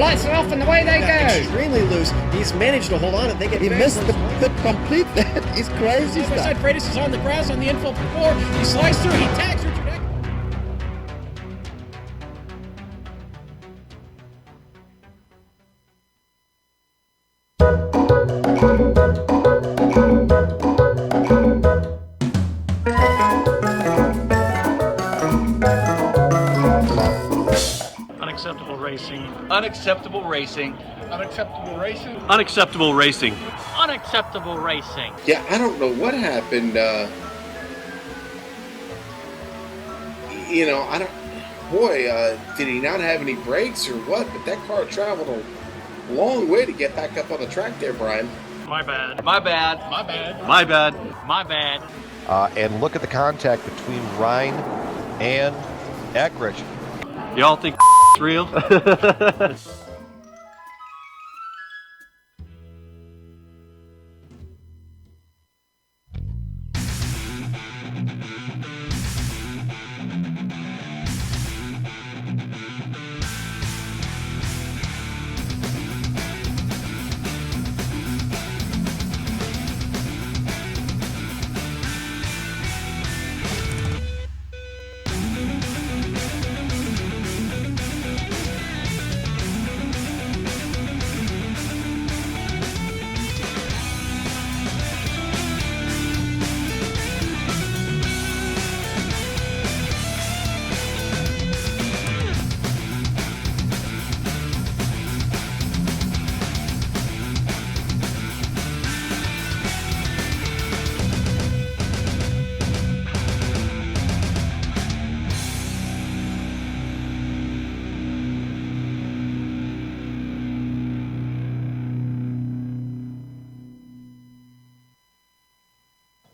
lights are off and away they go. Extremely loose. He's managed to hold on and they get. He missed the complete that. He's crazy stuff. Side Freitas is on the grass on the infield floor. He slides through. He tags Richard Eich. Unacceptable racing. Unacceptable racing. Unacceptable racing. Unacceptable racing. Unacceptable racing. Yeah, I don't know what happened. I don't. Boy, did he not have any brakes or what? But that car traveled a long way to get back up on the track there, Brian. My bad. My bad. My bad. My bad. My bad. And look at the contact between Ryan and Eich. Y'all think it's real?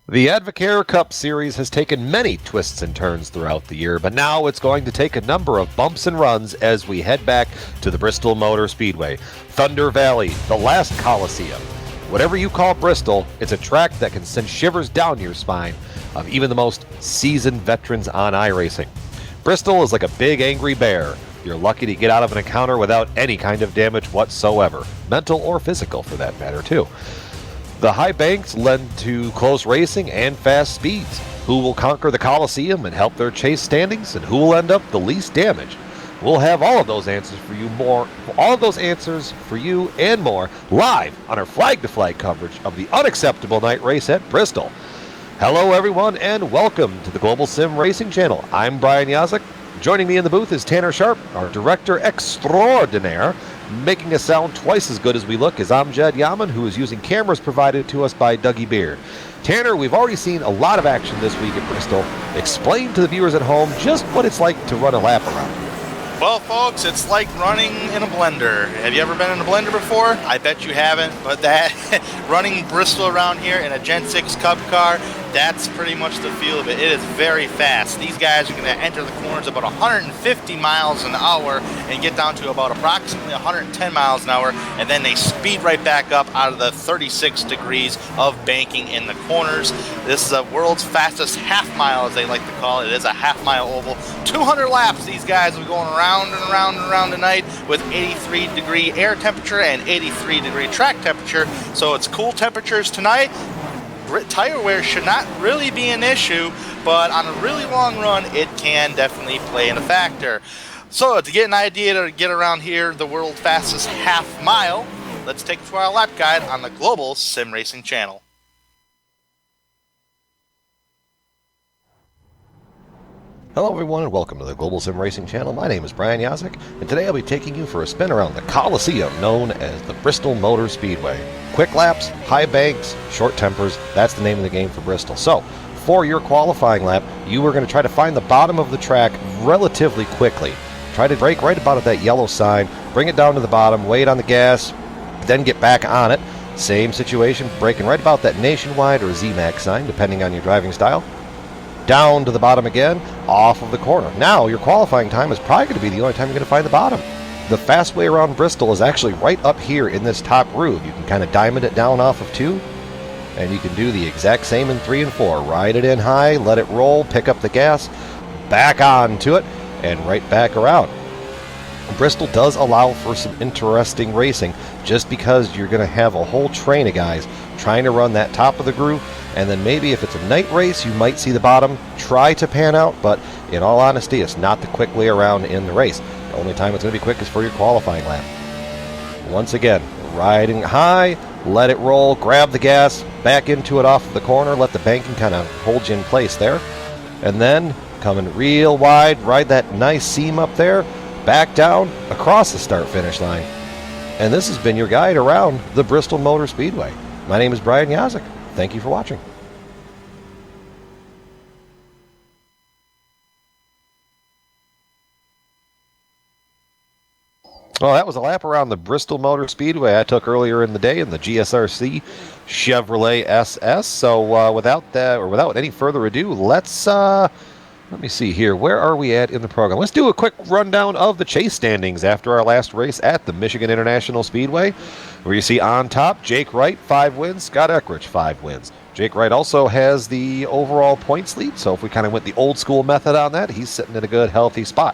The AdvoCare Cup Series has taken many twists and turns throughout the year, but now it's going to take a number of bumps and runs as we head back to the Bristol Motor Speedway. Thunder Valley, the last Coliseum. Whatever you call Bristol, it's a track that can send shivers down your spine of even the most seasoned veterans on iRacing. Bristol is like a big angry bear. You're lucky to get out of an encounter without any kind of damage whatsoever, mental or physical for that matter too. The high banks lend to close racing and fast speeds. Who will conquer the Coliseum and help their chase standings, and who will end up the least damage? We'll have all of those answers for you and more live on our flag-to-flag coverage of the unacceptable night race at Bristol. Hello everyone and welcome to the Global Sim Racing Channel. I'm Brian Yazek. Joining me in the booth is Tanner Sharp, our director extraordinaire. Making us sound twice as good as we look is Amjad Yaman, who is using cameras provided to us by Dougie Beard. Tanner, we've already seen a lot of action this week at Bristol. Explain to the viewers at home just what it's like to run a lap around here. Well, folks, it's like running in a blender. Have you ever been in a blender before? I bet you haven't, but that running Bristol around here in a Gen 6 Cup car, that's pretty much the feel of it. It is very fast. These guys are going to enter the corners about 150 miles an hour and get down to about approximately 110 miles an hour, and then they speed right back up out of the 36 degrees of banking in the corners. This is the world's fastest half mile, as they like to call it. It is a half mile oval. 200 laps. These guys will be going around and around and around tonight with 83 degree air temperature and 83 degree track temperature. So it's cool temperatures tonight. Tire wear should not really be an issue, but on a really long run, it can definitely play in a factor. So to get an idea to get around here, the world's fastest half mile, let's take it for our lap guide on the Global Sim Racing Channel. Hello everyone and welcome to the Global Sim Racing Channel. My name is Brian Yazek, and today I'll be taking you for a spin around the Coliseum known as the Bristol Motor Speedway. Quick laps, high banks, short tempers, that's the name of the game for Bristol. So, for your qualifying lap, you are going to try to find the bottom of the track relatively quickly. Try to brake right about at that yellow sign, bring it down to the bottom, wait on the gas, then get back on it. Same situation, braking right about that Nationwide or ZMAX sign, depending on your driving style. Down to the bottom again, off of the corner. Now, your qualifying time is probably going to be the only time you're going to find the bottom. The fast way around Bristol is actually right up here in this top groove. You can kind of diamond it down off of 2, and you can do the exact same in 3 and 4. Ride it in high, let it roll, pick up the gas, back on to it, and right back around. Bristol does allow for some interesting racing just because you're going to have a whole train of guys trying to run that top of the groove, and then maybe if it's a night race, you might see the bottom try to pan out, but in all honesty, it's not the quick way around in the race. The only time it's going to be quick is for your qualifying lap. Once again, riding high, let it roll, grab the gas, back into it off the corner, let the banking kind of hold you in place there, and then coming real wide, ride that nice seam up there, back down, across the start-finish line. And this has been your guide around the Bristol Motor Speedway. My name is Brian Yazik. Thank you for watching. Well, that was a lap around the Bristol Motor Speedway I took earlier in the day in the GSRC Chevrolet SS. So without any further ado, let me see here. Where are we at in the program? Let's do a quick rundown of the chase standings after our last race at the Michigan International Speedway, where you see on top, Jake Wright, 5 wins, Scott Eckrich, 5 wins. Jake Wright also has the overall points lead, so if we kind of went the old school method on that, he's sitting in a good, healthy spot.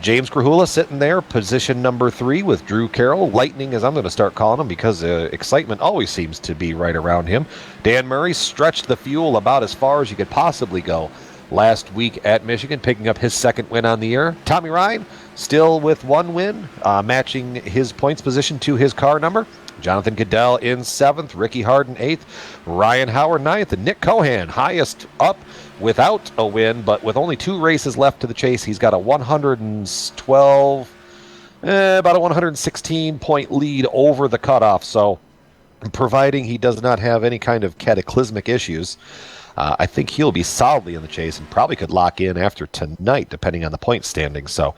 James Krahula sitting there, position number 3 with Drew Carroll. Lightning, as I'm going to start calling him, because excitement always seems to be right around him. Dan Murray stretched the fuel about as far as you could possibly go last week at Michigan, picking up his 2nd win on the year. Tommy Ryan, still with 1 win, matching his points position to his car number. Jonathan Goodell in 7th, Ricky Harden 8th, Ryan Howard 9th, and Nick Cohan highest up without a win, but with only 2 races left to the chase, he's got a 116 point lead over the cutoff. So providing he does not have any kind of cataclysmic issues, I think he'll be solidly in the chase and probably could lock in after tonight, depending on the point standing. So,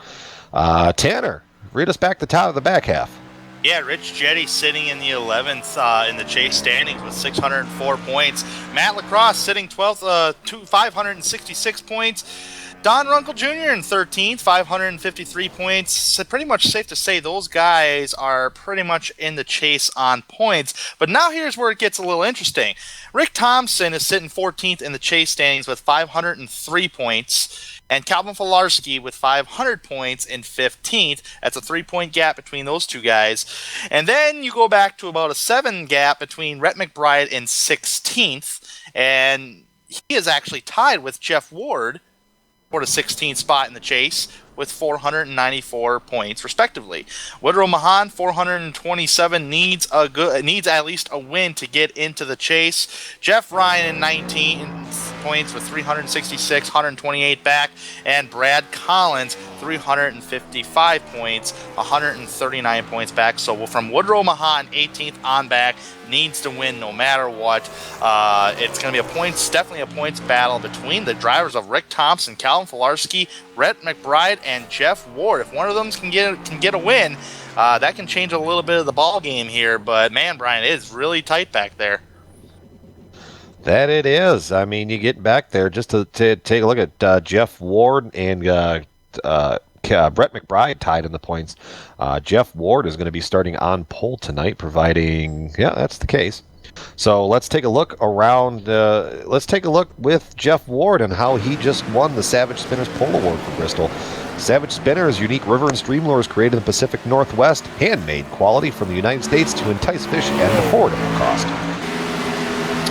Tanner, read us back the top of the back half. Yeah, Rich Jetty sitting in the 11th in the chase standings with 604 points. Matt Lacrosse sitting 12th, 566 points. Don Runkle Jr. in 13th, 553 points. So pretty much safe to say those guys are pretty much in the chase on points. But now here's where it gets a little interesting. Rick Thompson is sitting 14th in the chase standings with 503 points. And Calvin Filarski with 500 points in 15th. That's a 3-point gap between those two guys. And then you go back to about a 7 gap between Rhett McBride in 16th. And he is actually tied with Jeff Ward for the 16th spot in the chase with 494 points, respectively. Woodrow Mahan, 427, needs at least a win to get into the chase. Jeff Ryan in 19 points with 366, 128 back, and Brad Collins, 355 points, 139 points back. So from Woodrow Mahan, 18th on back, needs to win no matter what. It's going to be definitely a points battle between the drivers of Rick Thompson, Calvin Filarski, Rhett McBride, and Jeff Ward. If one of them can get a win, that can change a little bit of the ball game here. But man, Brian, it is really tight back there. That it is. I mean, you get back there just to take a look at Jeff Ward and Brett McBride tied in the points. Jeff Ward is going to be starting on pole tonight, providing, yeah, that's the case. So let's take a look around. Let's take a look with Jeff Ward and how he just won the Savage Spinners Pole Award for Bristol. Savage Spinners, unique river and stream lures created in the Pacific Northwest, handmade quality from the United States to entice fish at an affordable cost.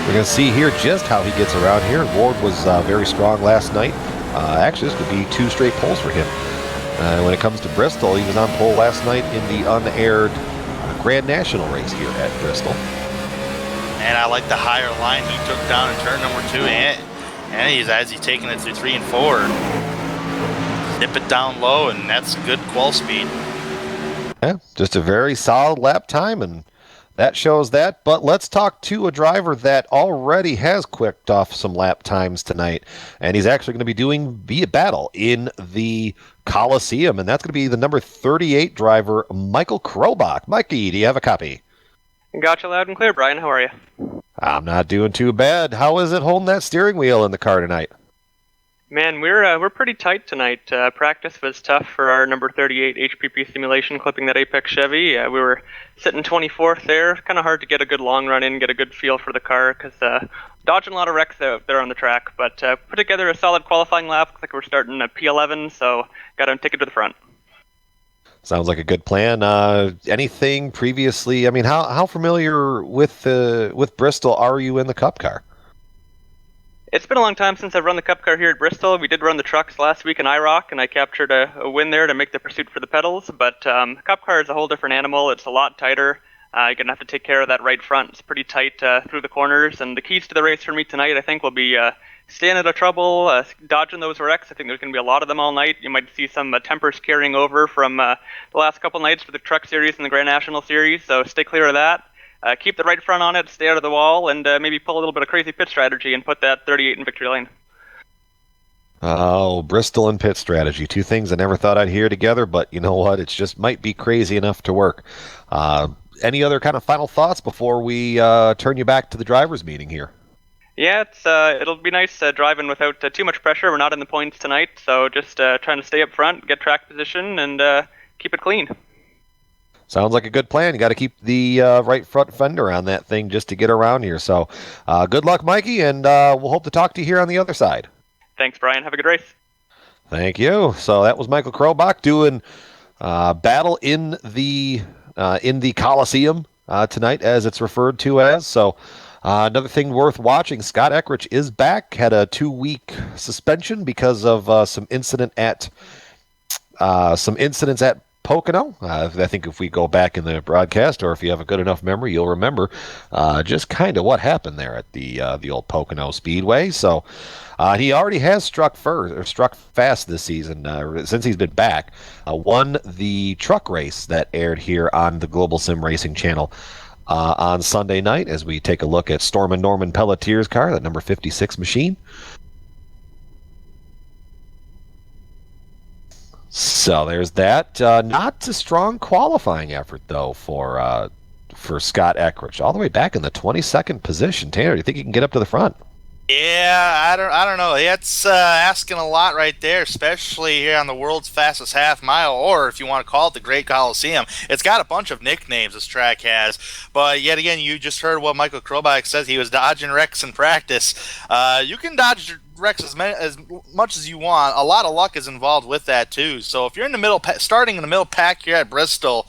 We're going to see here just how he gets around here. Ward was very strong last night. Actually, this could be 2 straight poles for him. When it comes to Bristol, he was on pole last night in the unaired Grand National race here at Bristol. And I like the higher line he took down in turn number 2, and he's taking it through 3 and 4. Nip it down low, and that's good qual speed. Yeah, just a very solid lap time, and that shows that. But let's talk to a driver that already has quicked off some lap times tonight, and he's actually going to be doing a battle in the Coliseum, and that's going to be the number 38 driver, Michael Krobach. Mikey, do you have a copy? Gotcha loud and clear, Brian. How are you? I'm not doing too bad. How is it holding that steering wheel in the car tonight? Man, we're pretty tight tonight. Practice was tough for our number 38 HPP simulation clipping that Apex Chevy. We were sitting 24th there. Kind of hard to get a good long run in, get a good feel for the car, because dodging a lot of wrecks out there on the track. But put together a solid qualifying lap. Looks like we're starting at P11, so got to take it to the front. Sounds like a good plan. Anything previously? I mean, how familiar with Bristol are you in the Cup car? It's been a long time since I've run the Cup car here at Bristol. We did run the trucks last week in IROC, and I captured a win there to make the pursuit for the pedals. But Cup car is a whole different animal. It's a lot tighter. You're going to have to take care of that right front. It's pretty tight through the corners. And the keys to the race for me tonight, I think, will be staying out of trouble, dodging those wrecks. I think there's going to be a lot of them all night. You might see some tempers carrying over from the last couple nights for the Truck Series and the Grand National Series. So stay clear of that. Keep the right front on it, stay out of the wall, and maybe pull a little bit of crazy pit strategy and put that 38 in victory lane. Oh, Bristol and pit strategy. Two things I never thought I'd hear together, but you know what? It just might be crazy enough to work. Any other kind of final thoughts before we turn you back to the drivers' meeting here? Yeah, it'll be nice driving without too much pressure. We're not in the points tonight, so just trying to stay up front, get track position, and keep it clean. Sounds like a good plan. You got to keep the right front fender on that thing just to get around here. So good luck, Mikey, and we'll hope to talk to you here on the other side. Thanks, Brian. Have a good race. Thank you. So that was Michael Krobach doing battle in the Coliseum tonight, as it's referred to as. So another thing worth watching, Scott Eich is back. Had a 2-week suspension because of some incidents at Pocono. I think if we go back in the broadcast, or if you have a good enough memory, you'll remember just kind of what happened there at the old Pocono Speedway. So he already has struck fast this season since he's been back. Won the truck race that aired here on the Global Sim Racing channel on Sunday night, as we take a look at Storm and Norman Pelletier's car, that number 56 machine. So there's that. Not a strong qualifying effort, though, for Scott Eich. All the way back in the 22nd position. Tanner, do you think he can get up to the front? Yeah, I don't know. That's asking a lot right there, especially here on the world's fastest half mile, or if you want to call it the Great Coliseum. It's got a bunch of nicknames, this track has. But yet again, you just heard what Michael Krobach says. He was dodging wrecks in practice. You can dodge wrecks as much as you want. A lot of luck is involved with that too. So if you're in the middle, starting in the middle pack here at Bristol,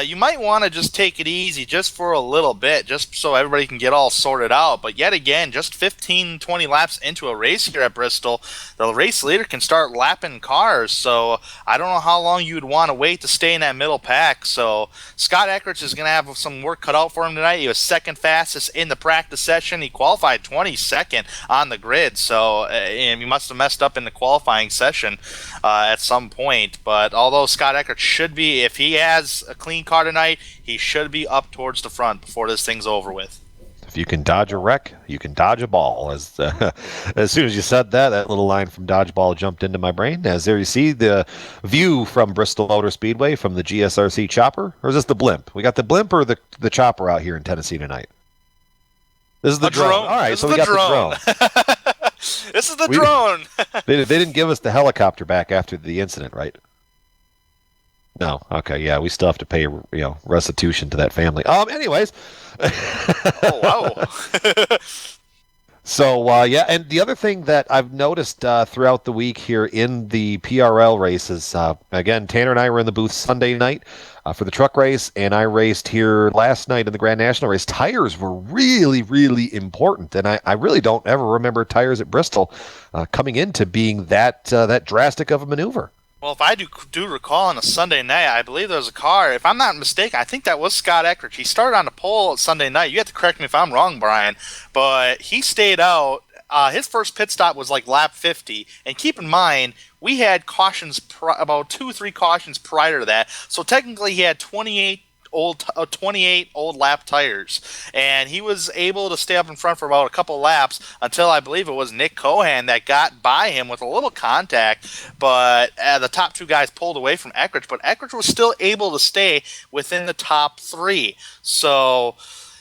you might want to just take it easy just for a little bit, just so everybody can get all sorted out. But yet again, just 15-20 laps into a race here at Bristol, the race leader can start lapping cars. So I don't know how long you would want to wait to stay in that middle pack. So Scott Eich is going to have some work cut out for him tonight. He was second fastest in the practice session. He qualified 22nd on the grid. So and he must have messed up in the qualifying session at some point. But although Scott Eich should be, if he has a clean car tonight, he should be up towards the front before this thing's over with. If you can dodge a wreck, you can dodge a ball. As soon as you said that, that little line from Dodgeball jumped into my brain. As there you see the view from Bristol Motor Speedway from the GSRC chopper. Or is this the blimp? We got the blimp or the chopper out here in Tennessee tonight? This is the drone. All right, so we got the drone. This is the drone. They didn't give us the helicopter back after the incident, right? No. Okay. Yeah, we still have to pay restitution to that family. Anyways. Oh wow. So yeah, and the other thing that I've noticed throughout the week here in the PRL races, again, Tanner and I were in the booth Sunday night for the truck race, and I raced here last night in the Grand National race. Tires were really, really important, and I really don't ever remember tires at Bristol coming into being that drastic of a maneuver. Well, if I do recall on a Sunday night, I believe there was a car, if I'm not mistaken, I think that was Scott Eich. He started on the pole Sunday night. You have to correct me if I'm wrong, Brian, but he stayed out. His first pit stop was like lap 50, and keep in mind, we had cautions, about 2-3 cautions prior to that, so technically he had 28 old lap tires, and he was able to stay up in front for about a couple laps until I believe it was Nick Cohan that got by him with a little contact, but the top two guys pulled away from Eich, but Eich was still able to stay within the top 3. So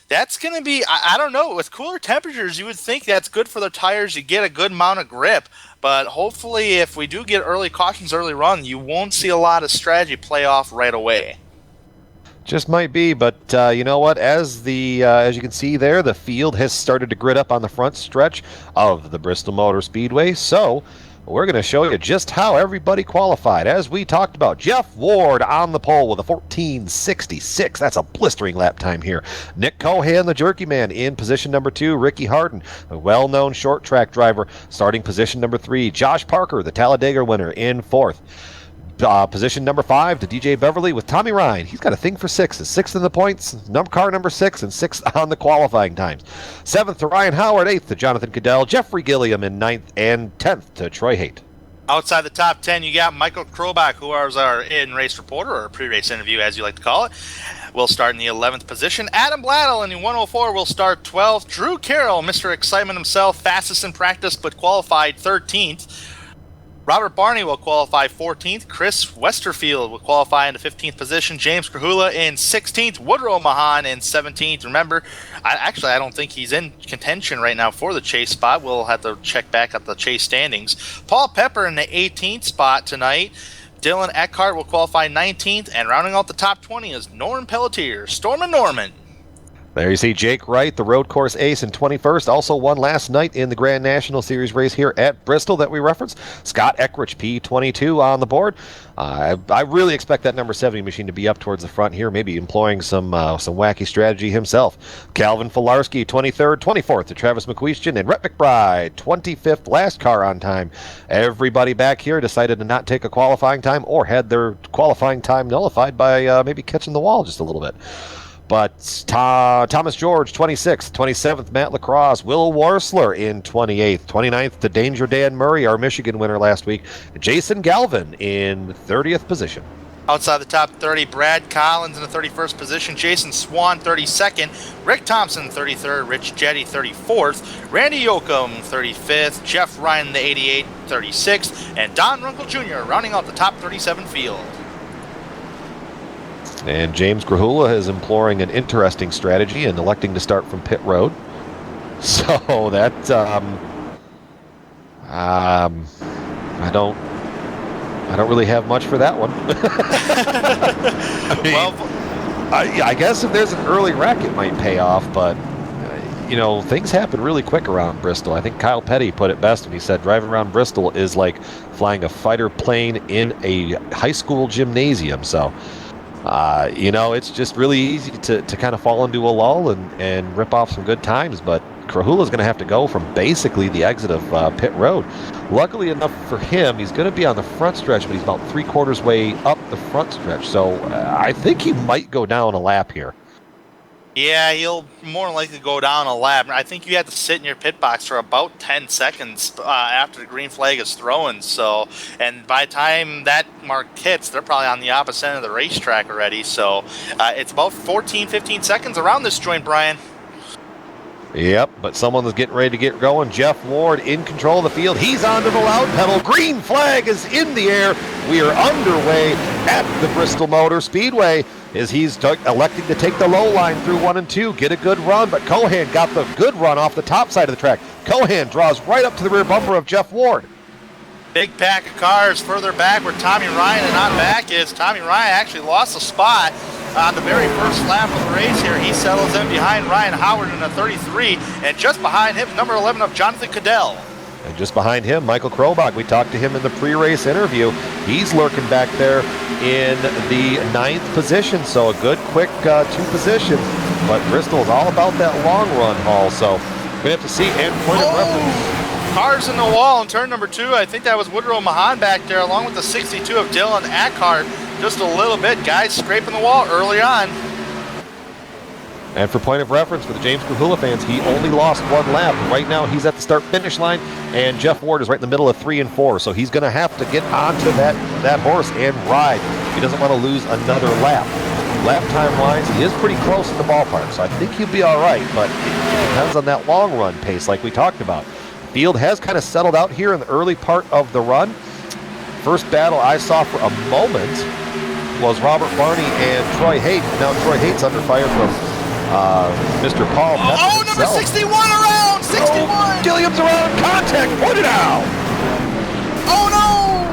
that's going to be, I don't know, with cooler temperatures, you would think that's good for the tires. You get a good amount of grip, but hopefully if we do get early cautions early run, you won't see a lot of strategy play off right away. Just might be, but you know what? As you can see there, the field has started to grid up on the front stretch of the Bristol Motor Speedway. So we're going to show you just how everybody qualified. As we talked about, Jeff Ward on the pole with a 14.66. That's a blistering lap time here. Nick Cohan, the jerky man, in position number 2. Ricky Harden, a well-known short track driver, starting position number 3. Josh Parker, the Talladega winner, in 4th. Position number 5 to DJ Beverly with Tommy Ryan. He's got a thing for 6s. 6th in the points, car number 6, and 6th on the qualifying times. 7th to Ryan Howard, 8th to Jonathan Cadell, Jeffrey Gilliam in 9th, and 10th to Troy Haight. Outside the top 10, you got Michael Krobach, who is our in-race reporter, or pre-race interview, as you like to call it. We'll start in the 11th position. Adam Blattle in the 104 will start 12th. Drew Carroll, Mr. Excitement himself, fastest in practice, but qualified 13th. Robert Barney will qualify 14th. Chris Westerfield will qualify in the 15th position. James Krahula in 16th. Woodrow Mahan in 17th. Remember, I don't think he's in contention right now for the chase spot. We'll have to check back at the chase standings. Paul Pepper in the 18th spot tonight. Dylan Eckhart will qualify 19th. And rounding out the top 20 is Norm Pelletier. Stormin' Norman. There you see Jake Wright, the road course ace, in 21st. Also won last night in the Grand National Series race here at Bristol that we referenced. Scott Eckrich, P22 on the board. I really expect that number 70 machine to be up towards the front here, maybe employing some wacky strategy himself. Calvin Filarski, 23rd, 24th to Travis McQuestion, and Rhett McBride, 25th, last car on time. Everybody back here decided to not take a qualifying time or had their qualifying time nullified by maybe catching the wall just a little bit. But Thomas George, 26th, 27th, Matt Lacrosse, Will Warsler in 28th, 29th to Danger Dan Murray, our Michigan winner last week, Jason Galvin in 30th position. Outside the top 30, Brad Collins in the 31st position, Jason Swan 32nd, Rick Thompson 33rd, Rich Jetty 34th, Randy Yoakum 35th, Jeff Ryan the 88 36th, and Don Runkle Jr. rounding out the top 37 field. And James Grahula is employing an interesting strategy and electing to start from pit road. So that I don't really have much for that one. I guess if there's an early wreck, it might pay off, but things happen really quick around Bristol. I think Kyle Petty put it best when he said driving around Bristol is like flying a fighter plane in a high school gymnasium. So it's just really easy to kind of fall into a lull and rip off some good times, but Krahula's going to have to go from basically the exit of pit road. Luckily enough for him, he's going to be on the front stretch, but he's about 3/4 way up the front stretch, so I think he might go down a lap here. Yeah, he'll more likely go down a lap. I think you have to sit in your pit box for about 10 seconds after the green flag is thrown. So, and by the time that mark hits, they're probably on the opposite end of the racetrack already. So, it's about 14, 15 seconds around this joint, Brian. Yep, but someone is getting ready to get going. Jeff Ward in control of the field. He's onto the loud pedal. Green flag is in the air. We are underway at the Bristol Motor Speedway as he's electing to take the low line through 1 and 2, get a good run, but Cohan got the good run off the top side of the track. Cohan draws right up to the rear bumper of Jeff Ward. Big pack of cars further back where Tommy Ryan and not back is. Tommy Ryan actually lost a spot on the very first lap of the race here. He settles in behind Ryan Howard in a 33, and just behind him, number 11 of Jonathan Cadell. And just behind him, Michael Krobach. We talked to him in the pre-race interview. He's lurking back there in the 9th position, so a good, quick 2 positions. But Bristol's all about that long run haul, so we're going to have to see. And point of reference. Cars in the wall in turn number 2. I think that was Woodrow Mahan back there, along with the 62 of Dylan Eckhart. Just a little bit, guys scraping the wall early on. And for point of reference for the James Krahula fans, he only lost 1 lap. Right now he's at the start-finish line, and Jeff Ward is right in the middle of 3 and 4. So he's going to have to get onto that horse and ride. He doesn't want to lose another lap. Lap time-wise, he is pretty close in the ballpark, so I think he'll be all right, but it depends on that long-run pace like we talked about. Field has kind of settled out here in the early part of the run. First battle I saw for a moment was Robert Barney and Troy Haight. Now Troy Haight's under fire from Mr. Paul Pepper number 61 around! 61! Gilliam's around, contact, pointed out! Oh no!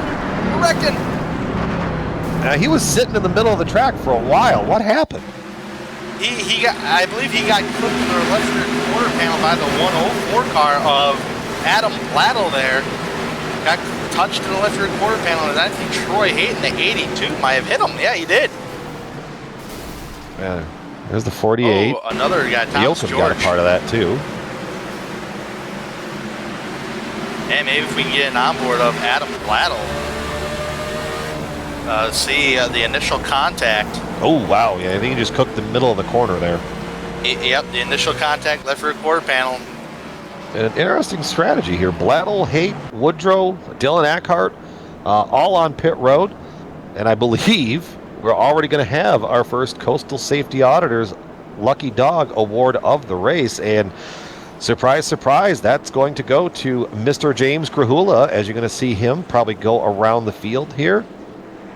Wrecking! Now he was sitting in the middle of the track for a while. What happened? I believe he got clipped in the left rear quarter panel by the 104 car of Adam Blattle there. got touched in the left rear quarter panel, and I think Troy Hayden, the 82, might have hit him. Yeah, he did. Yeah, there's the 48. Oh, another guy, Thomas Yoakum George. got a part of that too. And maybe if we can get an onboard of Adam Blattle. See the initial contact. Oh, wow. Yeah, I think he just cooked the middle of the corner there. Yep, the initial contact, left rear quarter panel. And an interesting strategy here. Blattle, Haight, Woodrow, Dylan Ackhart, all on pit road. And I believe we're already going to have our first Coastal Safety Auditors Lucky Dog Award of the race. And surprise, surprise, that's going to go to Mr. James Grahula, as you're going to see him probably go around the field here.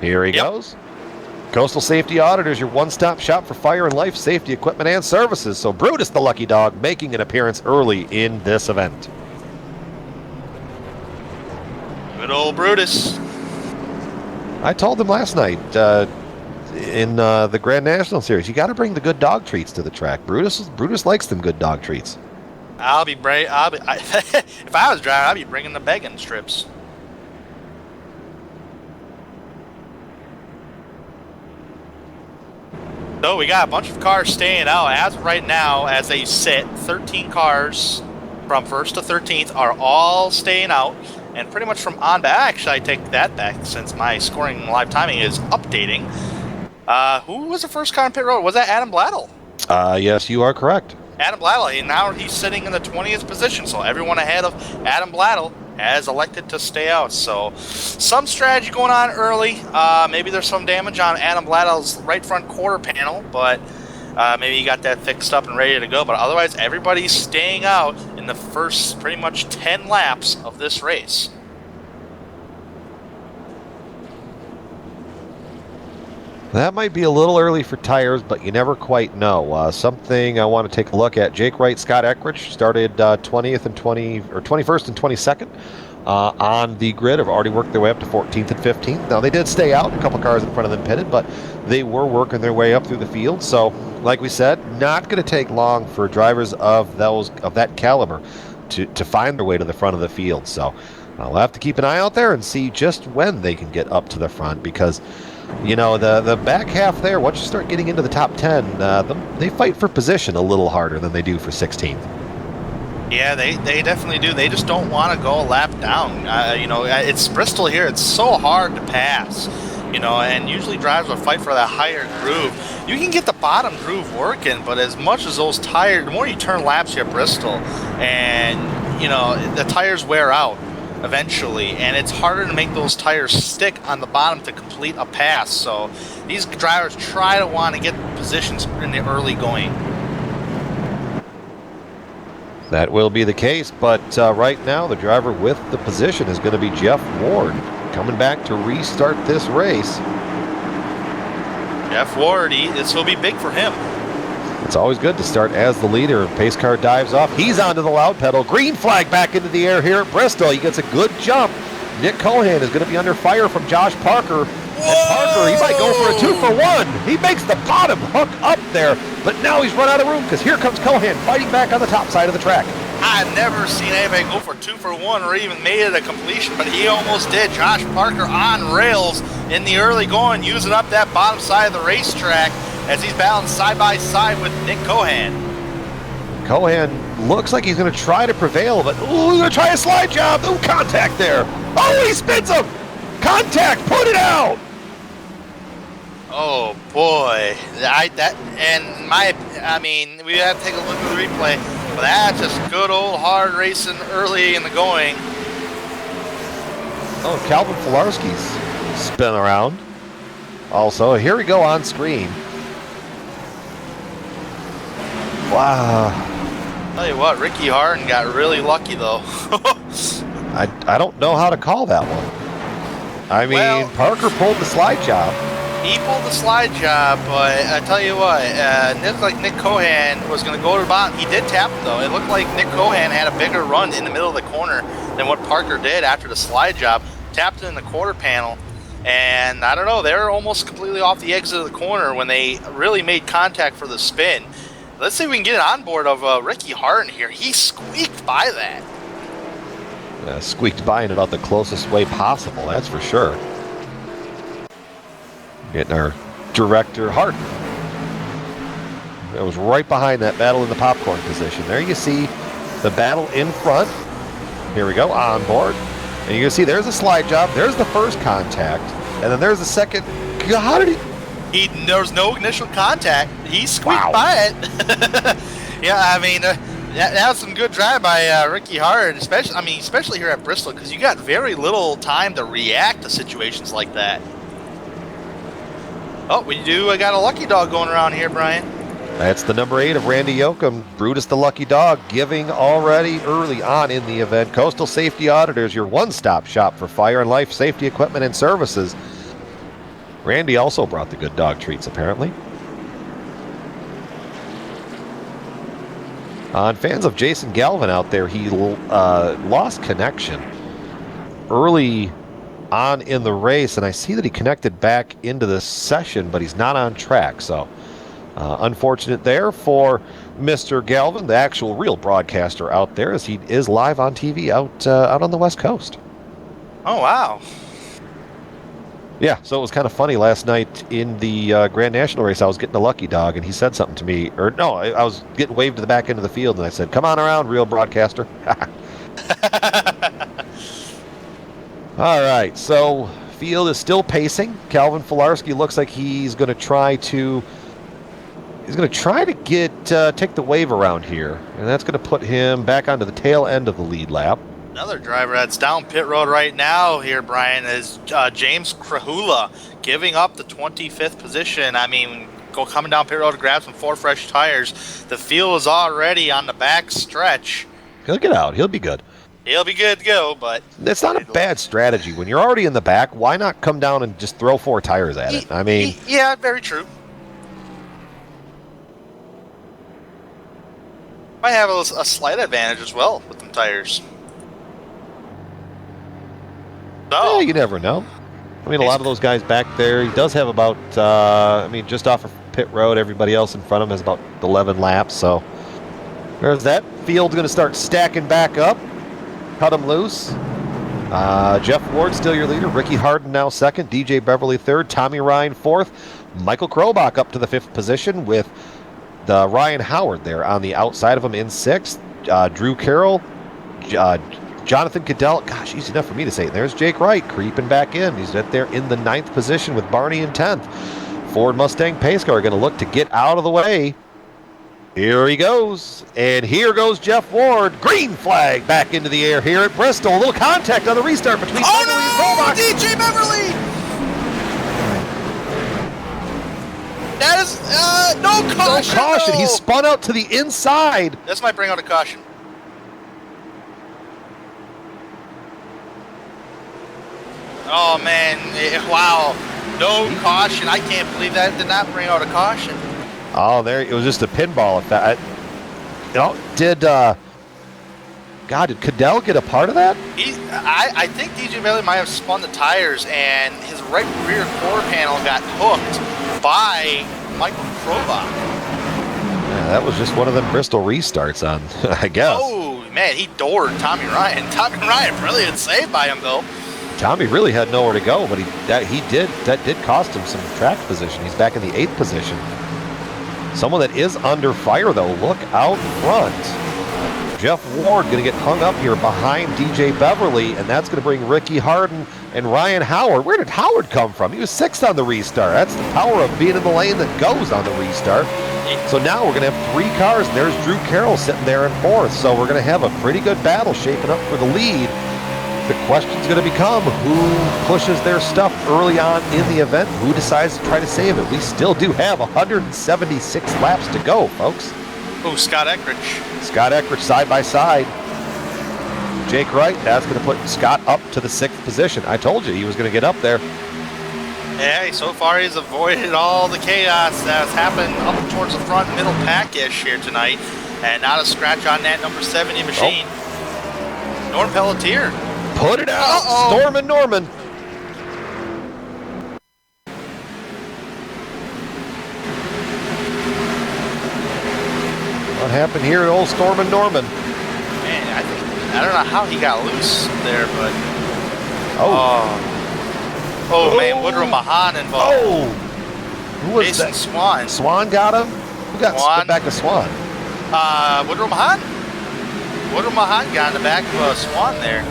Here he goes. Coastal Safety Auditors, your one-stop shop for fire and life safety equipment and services. So Brutus the Lucky Dog making an appearance early in this event. Good old Brutus. I told him last night in the Grand National Series, you got to bring the good dog treats to the track. Brutus likes them good dog treats. If I was driving, I'd be bringing the begging strips. So we got a bunch of cars staying out as of right now. As they sit, 13 cars from 1st to 13th are all staying out, and pretty much from on back. Actually, I take that back since my scoring live timing is updating. Who was the first car on pit road? Was that Adam Blattle? Yes, you are correct. Adam Blattle, and now he's sitting in the 20th position, so everyone ahead of Adam Blattle has elected to stay out. So some strategy going on early. Maybe there's some damage on Adam Blattle's right front quarter panel, but maybe he got that fixed up and ready to go. But otherwise, everybody's staying out in the first pretty much 10 laps of this race. That might be a little early for tires, but you never quite know. Something I want to take a look at. Jake Wright, Scott Eckrich started 20th and 21st and 22nd on the grid. Have already worked their way up to 14th and 15th. Now they did stay out. A couple cars in front of them pitted, but they were working their way up through the field. So, like we said, not going to take long for drivers of that caliber to find their way to the front of the field. So we'll have to keep an eye out there and see just when they can get up to the front, because you know, the back half there, once you start getting into the top 10, they fight for position a little harder than they do for 16th. Yeah, they definitely do. They just don't want to go a lap down. You know, it's Bristol here. It's so hard to pass, you know, and usually drivers will fight for that higher groove. You can get the bottom groove working, but as much as those tires, the more you turn laps here at Bristol, and, you know, the tires wear out eventually, and it's harder to make those tires stick on the bottom to complete a pass. So these drivers try to want to get positions in the early going. That will be the case, but right now the driver with the position is going to be Jeff Ward, coming back to restart this race. Jeff Ward, this will be big for him. It's always good to start as the leader. Pace car dives off. He's onto the loud pedal. Green flag back into the air here at Bristol. He gets a good jump. Nick Cohan is going to be under fire from Josh Parker. And Parker, he might go for a 2-for-1. He makes the bottom hook up there, but now he's run out of room because here comes Cohan fighting back on the top side of the track. I've never seen anybody go for 2-for-1 or even made it a completion, but he almost did. Josh Parker on rails in the early going, using up that bottom side of the racetrack as he's battling side by side with Nick Cohan. Cohan looks like he's going to try to prevail, but he's going to try a slide job. Ooh, contact there. Oh, he spins him. Contact, put it out. Oh boy, I mean, we have to take a look at the replay, but that's just good old hard racing early in the going. Oh, Calvin Filarski's spin around. Also, here we go on screen. Wow. Tell you what, Ricky Harden got really lucky though. I don't know how to call that one. I mean, well, Parker pulled the slide job. He pulled the slide job, but I tell you what, it looked like Nick Cohan was going to go to the bottom. He did tap though. It looked like Nick Cohan had a bigger run in the middle of the corner than what Parker did after the slide job. Tapped it in the quarter panel, and I don't know, they were almost completely off the exit of the corner when they really made contact for the spin. Let's see if we can get an onboard of Ricky Harden here. He squeaked by that. Squeaked by in about the closest way possible, that's for sure. Getting our director, Harden. It was right behind that battle in the popcorn position. There you see the battle in front. Here we go, on board. And you can see there's a slide job. There's the first contact. And then there's the second. God, how did There was no initial contact. He squeaked by it. Yeah, I mean, that was some good drive by Ricky Harden, especially here at Bristol, because you got very little time to react to situations like that. Oh, I got a lucky dog going around here, Brian. That's the number 8 of Randy Yoakum, Brutus the Lucky Dog, giving already early on in the event. Coastal Safety Auditors, your one-stop shop for fire and life safety equipment and services. Randy also brought the good dog treats, apparently. On fans of Jason Galvin out there, he lost connection early on in the race, and I see that he connected back into the session, but he's not on track, so unfortunate there for Mr. Galvin, the actual real broadcaster out there, as he is live on TV out on the West Coast. Oh, wow. Yeah, so it was kind of funny last night in the Grand National race. I was getting a lucky dog, and he said something to me, or no, I was getting waved to the back end of the field, and I said, "Come on around, real broadcaster." All right, so field is still pacing. Calvin Filarski looks like he's going to try to get take the wave around here, and that's going to put him back onto the tail end of the lead lap. Another driver that's down pit road right now here, Brian, is James Krahula, giving up the 25th position. I mean, coming down pit road to grab some 4 fresh tires. The field is already on the back stretch. He'll get out. He'll be good. He'll be good to go, but... It's not a bad strategy. When you're already in the back, why not come down and just throw 4 tires at it? I mean... Yeah, very true. Might have a slight advantage as well with them tires. Yeah, you never know. I mean, a lot of those guys back there, he does have about, just off of pit road, everybody else in front of him has about 11 laps, so there's that. Field's going to start stacking back up. Cut him loose. Jeff Ward still your leader. Ricky Harden now second. DJ Beverly third. Tommy Ryan fourth. Michael Krobach up to the 5th position with the Ryan Howard there on the outside of him in 6th. Drew Carroll, Jonathan Cadell, gosh, easy enough for me to say. There's Jake Wright creeping back in. He's right there in the 9th position with Barney in 10th. Ford Mustang pace car going to look to get out of the way. Here he goes. And here goes Jeff Ward. Green flag back into the air here at Bristol. A little contact on the restart between Beverly and Krobach. DJ Beverly! That is no caution. No caution. No. He spun out to the inside. This might bring out a caution. Oh, man. Wow. No caution. I can't believe that did not bring out a caution. Oh, there. It was just a pinball effect. Did Cadell get a part of that? I think DJ Bailey might have spun the tires, and his right rear quarter panel got hooked by Michael Krobach. Yeah, that was just one of them Bristol restarts on, I guess. Oh, man, he doored Tommy Ryan. Tommy Ryan, brilliant save by him, though. Tommy really had nowhere to go, but that did cost him some track position. He's back in the 8th position. Someone that is under fire, though. Look out front. Jeff Ward going to get hung up here behind DJ Beverly, and that's going to bring Ricky Harden and Ryan Howard. Where did Howard come from? He was 6th on the restart. That's the power of being in the lane that goes on the restart. So now we're going to have 3 cars, and there's Drew Carroll sitting there in 4th. So we're going to have a pretty good battle shaping up for the lead. The question's going to become who pushes their stuff early on in the event, who decides to try to save it. We still do have 176 laps to go, folks. Oh, Scott Eckridge. Scott Eckridge side by side. Jake Wright, that's going to put Scott up to the 6th position. I told you he was going to get up there. Yeah, so far he's avoided all the chaos that's happened up towards the front middle pack-ish here tonight. And not a scratch on that number 70 machine. Oh. Norm Pelletier. Put it out. Uh-oh. Storm and Norman. What happened here at old Storm and Norman? Man, I don't know how he got loose there, but man, Woodrow Mahan involved. Oh, who was Jason that? Swan. Swan got him. Who got Swan. back to Swan? Woodrow Mahan. Woodrow Mahan got in the back of Swan there.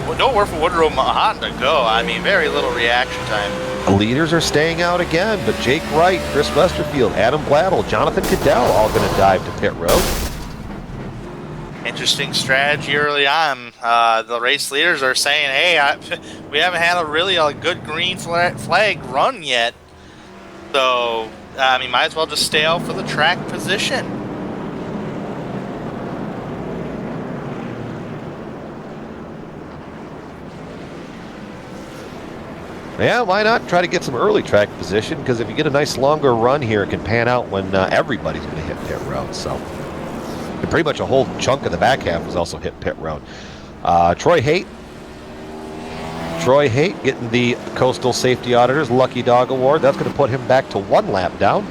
Well, nowhere for Woodrow Mahan to go. I mean, very little reaction time. The leaders are staying out again, but Jake Wright, Chris Westerfield, Adam Blattle, Jonathan Cadell all going to dive to pit road. Interesting strategy early on. The race leaders are saying, hey, we haven't had a good green flag run yet. So, I mean, might as well just stay out for the track position. Yeah, why not try to get some early track position? Because if you get a nice longer run here, it can pan out when everybody's going to hit pit road. So, and pretty much a whole chunk of the back half was also hit pit road. Troy Haight getting the Coastal Safety Auditors Lucky Dog Award. That's going to put him back to 1 lap down.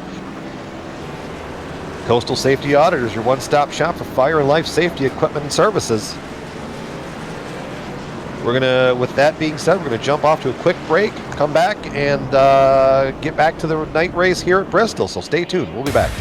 Coastal Safety Auditors, your one-stop shop for fire and life safety equipment and services. With that being said, we're gonna jump off to a quick break, come back, and get back to the night race here at Bristol. So stay tuned. We'll be back.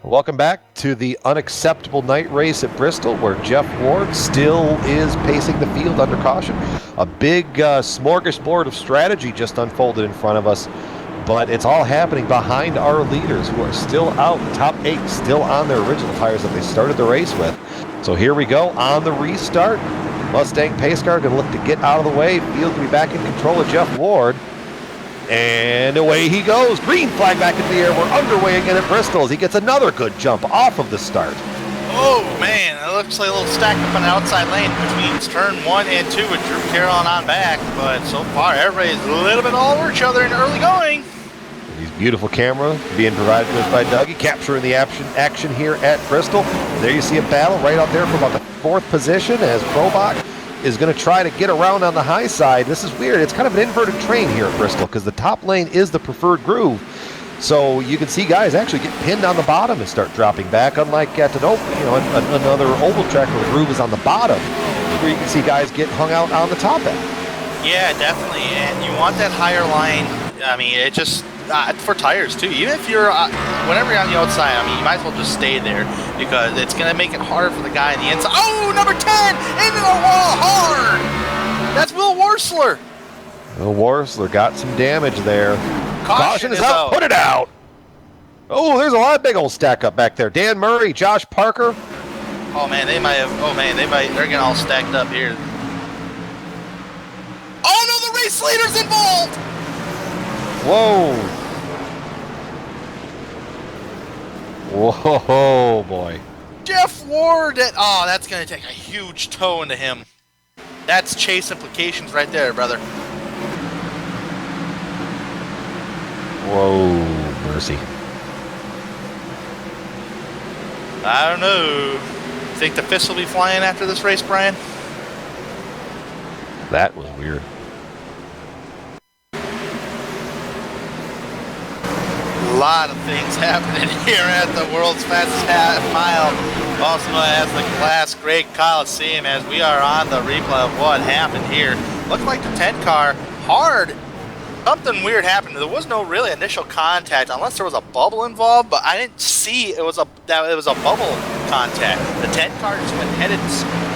Welcome back to the unacceptable night race at Bristol, where Jeff Ward still is pacing the field under caution. A big smorgasbord of strategy just unfolded in front of us, but it's all happening behind our leaders, who are still out. The top 8 still on their original tires that they started the race with. So here we go on the restart. Mustang pace car going to look to get out of the way. Field to be back in control of Jeff Ward. And away he goes. Green flag back in the air. We're underway again at Bristol as he gets another good jump off of the start. Oh, man. It looks like a little stack up on the outside lane between turn 1 and 2 with Drew Carroll on back. But so far, everybody's a little bit all over each other in early going. These beautiful camera being provided to us by Dougie, capturing the action here at Bristol. There you see a battle right out there for about the 4th position as Probach is going to try to get around on the high side. This is weird. It's kind of an inverted train here at Bristol because the top lane is the preferred groove. So you can see guys actually get pinned on the bottom and start dropping back, unlike at another oval track where the groove is on the bottom, where you can see guys get hung out on the top end. Yeah, definitely. And you want that higher line. I mean, it just for tires too. Even if you're whenever you're on the outside, I mean, you might as well just stay there because it's gonna make it harder for the guy in the inside. Oh, number 10 into the wall hard. That's Will Worsler. Will Worsler got some damage there. Caution is out. Put it out. Oh, there's a lot of big old stack up back there. Dan Murray, Josh Parker. Oh man, they might have. Oh man, they're getting all stacked up here. Oh no, the race leader's involved. Whoa. Whoa, boy. Jeff Ward, that's going to take a huge toe into him. That's chase implications right there, brother. Whoa, mercy. I don't know. Think the fist will be flying after this race, Brian? That was weird. A lot of things happening here at the world's fastest half mile, also known as the Class Great Coliseum, as we are on the replay of what happened here. Looked like the 10 car hard. Something weird happened. There was no really initial contact unless there was a bubble involved, but I didn't see it was a bubble contact. The 10 car just went headed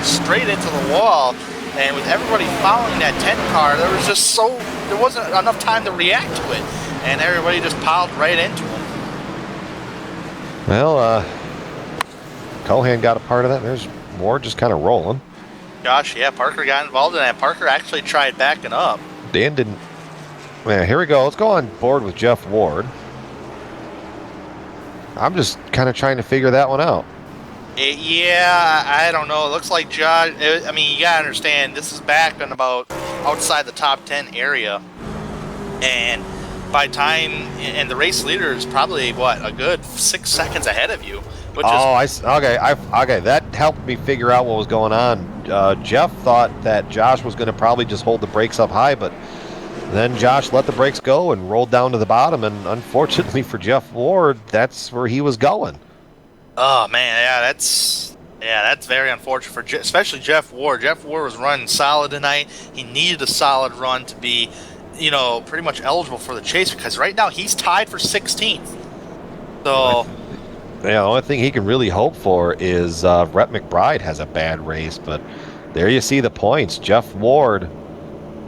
straight into the wall, and with everybody following that 10 car, there wasn't enough time to react to it, and everybody just piled right into him. Well, Cohan got a part of that. There's Ward just kind of rolling. Gosh, yeah, Parker got involved in that. Parker actually tried backing up. Dan didn't. Man, here we go. Let's go on board with Jeff Ward. I'm just kind of trying to figure that one out. Yeah, I don't know. It looks like Josh. I mean, you gotta understand, this is back on about outside the top 10 area, and by time, and the race leader is probably what, a good 6 seconds ahead of you. Which okay. That helped me figure out what was going on. Jeff thought that Josh was going to probably just hold the brakes up high, but then Josh let the brakes go and rolled down to the bottom, and unfortunately for Jeff Ward, that's where he was going. Oh man, that's very unfortunate for especially Jeff Ward. Jeff Ward was running solid tonight. He needed a solid run to be, pretty much eligible for the chase, because right now he's tied for 16th. So, the only thing he can really hope for is Rhett McBride has a bad race, but there you see the points. Jeff Ward,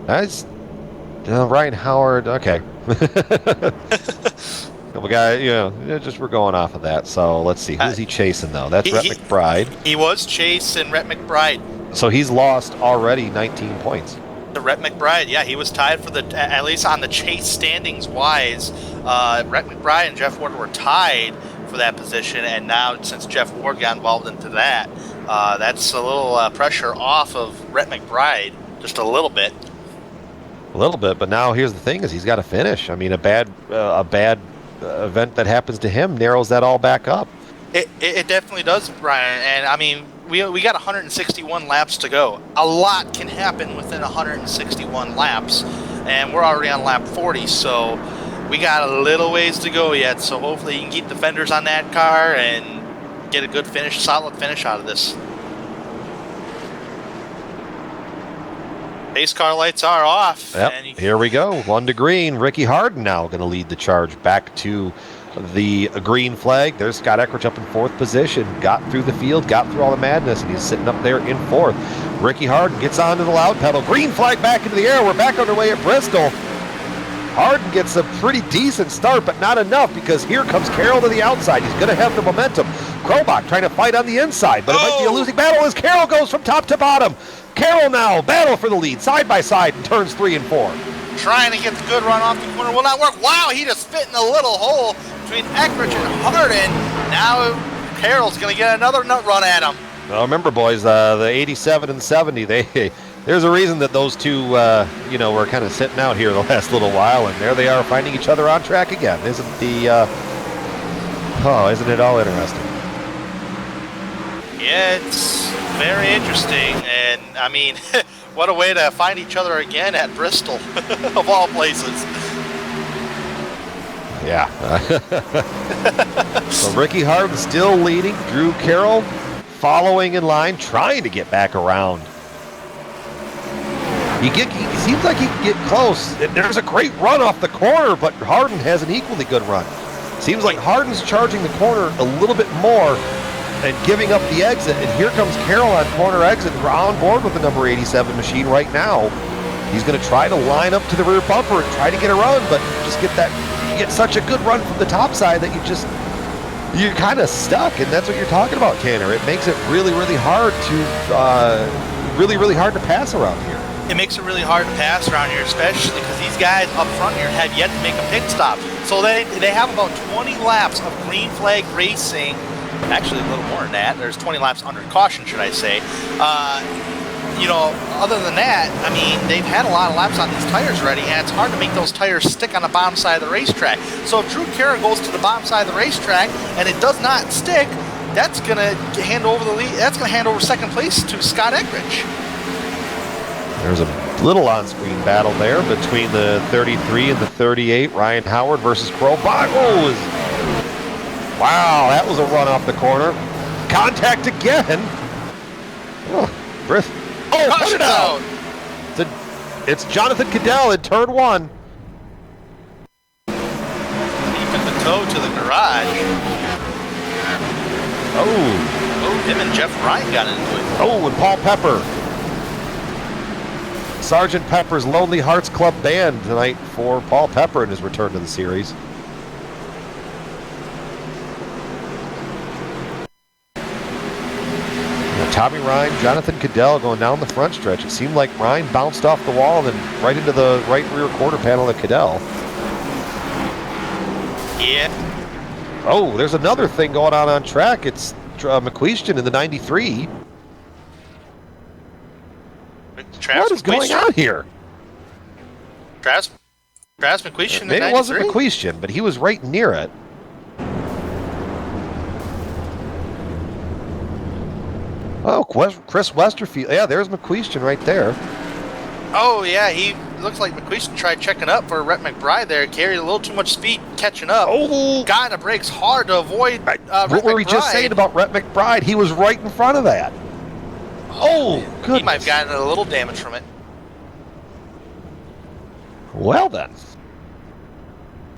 that's Ryan Howard. Okay. We got, we're going off of that. So let's see. Who's he chasing, though? That's Rhett McBride. He was chasing Rhett McBride. So he's lost already 19 points. The Rhett McBride, yeah, he was tied for at least on the chase standings wise. Rhett McBride and Jeff Ward were tied for that position, and now since Jeff Ward got involved into that, that's a little pressure off of Rhett McBride, just a little bit. A little bit, but now here's the thing: is he's got to finish. I mean, a bad event that happens to him narrows that all back up. It definitely does, Brian. And I mean, we got 161 laps to go. A lot can happen within 161 laps, and we're already on lap 40, so we got a little ways to go yet. So hopefully you can keep the fenders on that car and get a good finish, solid finish out of this. Pace car lights are off. Yep. Here we go. 1 to green. Ricky Harden now going to lead the charge back to the green flag. There's Scott Eckridge up in 4th position. Got through the field, got through all the madness, and he's sitting up there in 4th. Ricky Harden gets onto the loud pedal. Green flag back into the air. We're back underway at Bristol. Harden gets a pretty decent start, but not enough, because here comes Carroll to the outside. He's going to have the momentum. Krobach trying to fight on the inside, but it might be a losing battle as Carroll goes from top to bottom. Carroll now battle for the lead, side by side in turns 3 and 4. Trying to get the good run off the corner will not work. Wow, he just fit in a little hole between Eckridge and Harden. Now Carroll's going to get another nut run at him. Well, remember, boys, the 87 and 70, there's a reason that those two, were kind of sitting out here the last little while, and there they are finding each other on track again. Isn't it all interesting? Yeah, it's very interesting, and I mean, what a way to find each other again at Bristol, of all places. Yeah. So Ricky Harden still leading. Drew Carroll following in line, trying to get back around. He seems like he can get close. There's a great run off the corner, but Harden has an equally good run. Seems like Harden's charging the corner a little bit more and giving up the exit, and here comes Carroll on corner exit. We're on board with the number 87 machine right now. He's going to try to line up to the rear bumper and try to get a run, but you get such a good run from the top side that you're kind of stuck, and that's what you're talking about, Tanner. It makes it really, really hard to pass around here. It makes it really hard to pass around here, especially because these guys up front here have yet to make a pit stop. So they have about 20 laps of green flag racing. Actually, a little more than that. There's 20 laps under caution, should I say. Other than that, I mean, they've had a lot of laps on these tires already, and it's hard to make those tires stick on the bottom side of the racetrack. So if Drew Carroll goes to the bottom side of the racetrack and it does not stick, that's going to hand over the lead. That's going to hand over second place to Scott Eich. There's a little on-screen battle there between the 33 and the 38. Ryan Howard versus Crow. Oh, wow, that was a run off the corner. Contact again. Oh, put it out. It's Jonathan Cadell in turn 1. Keeping the toe to the garage. Oh, him and Jeff Ryan got into it. Oh, and Paul Pepper. Sergeant Pepper's Lonely Hearts Club Band tonight for Paul Pepper in his return to the series. Tommy Ryan, Jonathan Cadell going down the front stretch. It seemed like Ryan bounced off the wall and then right into the right rear quarter panel of Cadell. Yeah. Oh, there's another thing going on track. It's McQueestion in the 93. What is going on here? Travis McQueestion. Maybe it wasn't McQueestion, but he was right near it. Oh, Chris Westerfield. Yeah, there's McQueestion right there. Oh, yeah, he looks like McQueestion tried checking up for Rhett McBride there. Carried a little too much speed catching up. Oh! Got in the brakes hard to avoid what were we just saying about Rhett McBride? He was right in front of that. Oh, goodness. He might have gotten a little damage from it. Well, then.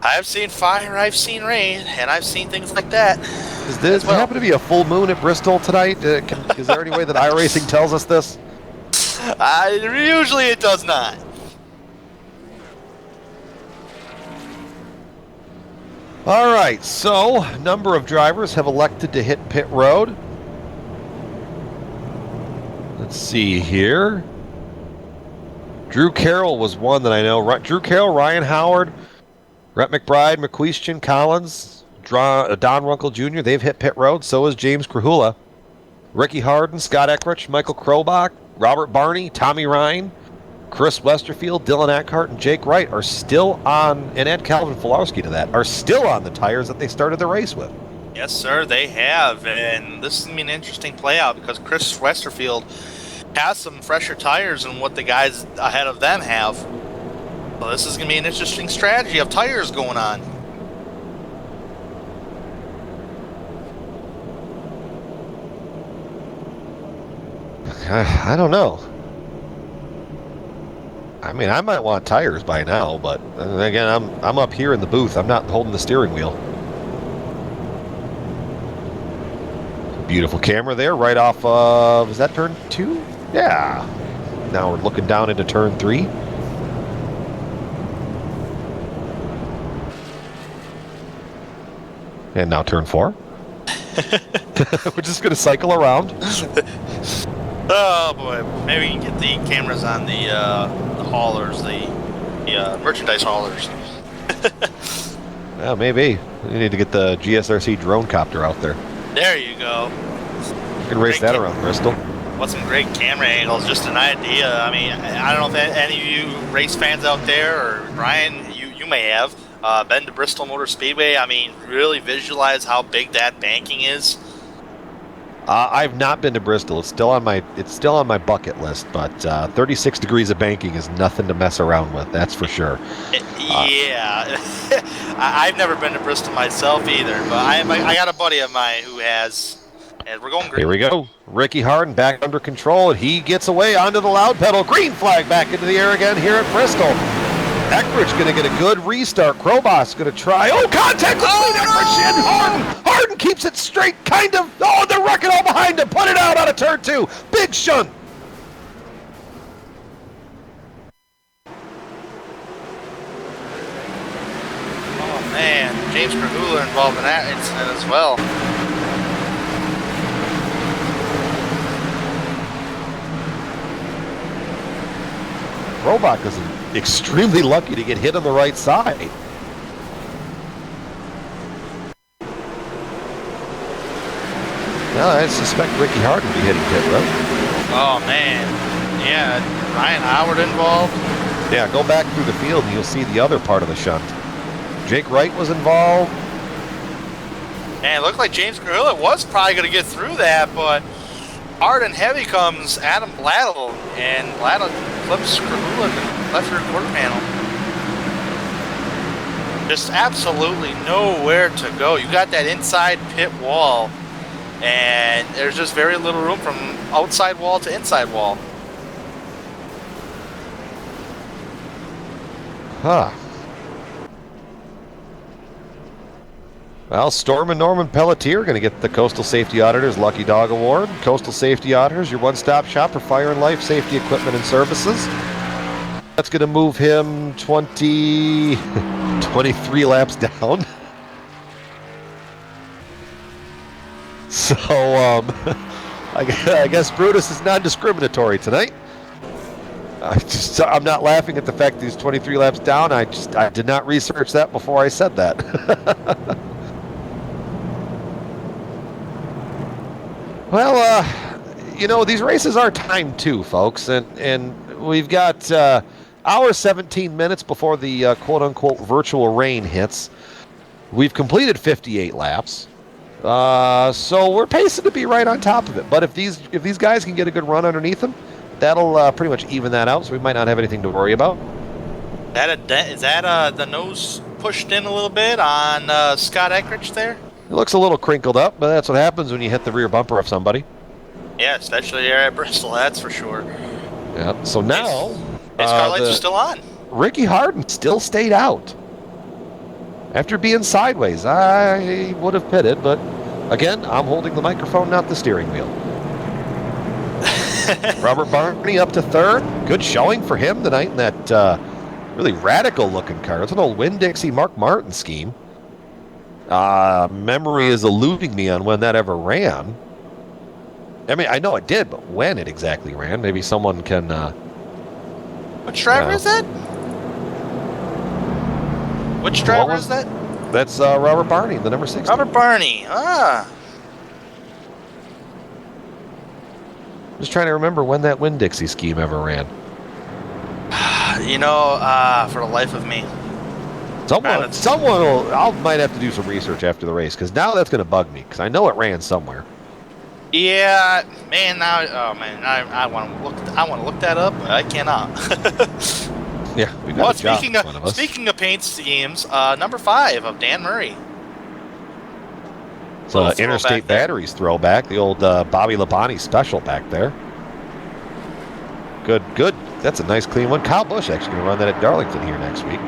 I've seen fire, I've seen rain, and I've seen things like that. Does there happen to be a full moon at Bristol tonight? Is there any way that iRacing tells us this? Usually it does not. All right, so a number of drivers have elected to hit pit road. Let's see here. Drew Carroll was one that I know. Drew Carroll, Ryan Howard, Rhett McBride, McQueestion, Collins, Don Runkle Jr., they've hit pit road. So is James Krahula. Ricky Harden, Scott Eich, Michael Krobach, Robert Barney, Tommy Ryan, Chris Westerfield, Dylan Eckhart, and Jake Wright are still on, and Ed Calvin Filarski to that, are still on the tires that they started the race with. Yes, sir, they have. And this is going to be an interesting play out because Chris Westerfield has some fresher tires than what the guys ahead of them have. So this is going to be an interesting strategy of tires going on. I don't know. I mean, I might want tires by now, but again, I'm up here in the booth. I'm not holding the steering wheel. Beautiful camera there, right off of, is that turn 2? Yeah. Now we're looking down into turn 3. And now turn 4. We're just going to cycle around. Oh boy, maybe we can get the cameras on the haulers, the merchandise haulers. Well, maybe. We need to get the GSRC drone copter out there. There you go. You can race that around Bristol. What's some great camera angles? Just an idea. I mean, I don't know if any of you race fans out there, or Brian, you may have been to Bristol Motor Speedway. I mean, really visualize how big that banking is. I've not been to Bristol. It's still on my bucket list, but 36 degrees of banking is nothing to mess around with. That's for sure. Yeah, I've never been to Bristol myself either, but I got a buddy of mine who has, and we're going great. Here we go. Ricky Harden back under control, and he gets away onto the loud pedal. Green flag back into the air again here at Bristol. Eckridge going to get a good restart. Krobach's going to try. Oh, contact between Eckridge and Harden. Harden keeps it straight, kind of. Oh, they're wrecking all behind him. Put it out on a turn 2. Big shunt. Oh, man. James Krahula involved in that incident as well. Krobach is extremely lucky to get hit on the right side. Well, I suspect Ricky Harden will be hitting pit road. Oh, man. Yeah, Ryan Howard involved. Yeah, go back through the field and you'll see the other part of the shunt. Jake Wright was involved. And it looked like James Gorilla was probably going to get through that, but hard and heavy comes Adam Blattle, and Blattle clips Gorilla in the left rear quarter panel. Just absolutely nowhere to go. You got that inside pit wall, and there's just very little room from outside wall to inside wall. Huh. Well, Storm and Norman Pelletier are going to get the Coastal Safety Auditors Lucky Dog Award. Coastal Safety Auditors, your one-stop shop for fire and life safety equipment and services. That's going to move him 23 laps down. So, I guess Brutus is non-discriminatory tonight. I'm not laughing at the fact that he's 23 laps down. I did not research that before I said that. Well, these races are timed too, folks, and we've got hour 17 minutes before the quote-unquote virtual rain hits. We've completed 58 laps, so we're pacing to be right on top of it. But if these guys can get a good run underneath them, that'll pretty much even that out, so we might not have anything to worry about. Is that the nose pushed in a little bit on Scott Eich there? It looks a little crinkled up, but that's what happens when you hit the rear bumper of somebody. Yeah, especially here at Bristol, that's for sure. Yeah. So now, his car lights are still on. Ricky Harden still stayed out. After being sideways, I would have pitted, but again, I'm holding the microphone, not the steering wheel. Robert Barney up to third. Good showing for him tonight in that really radical-looking car. It's an old Winn-Dixie Mark Martin scheme. Memory is eluding me on when that ever ran. I mean, I know it did, but when it exactly ran, maybe someone can... Which driver is that? Which driver is that? That's Robert Barney, the number 60. Robert Barney, Just trying to remember when that Winn-Dixie scheme ever ran. For the life of me. I might have to do some research after the race, because now that's going to bug me, because I know it ran somewhere. Yeah, man. I want to look that up, but I cannot. Yeah, we've got a job in front of us. Speaking of paint schemes, number 5 of Dan Murray. So Interstate Batteries throwback, the old Bobby Labonte special back there. Good. That's a nice clean one. Kyle Busch actually going to run that at Darlington here next week.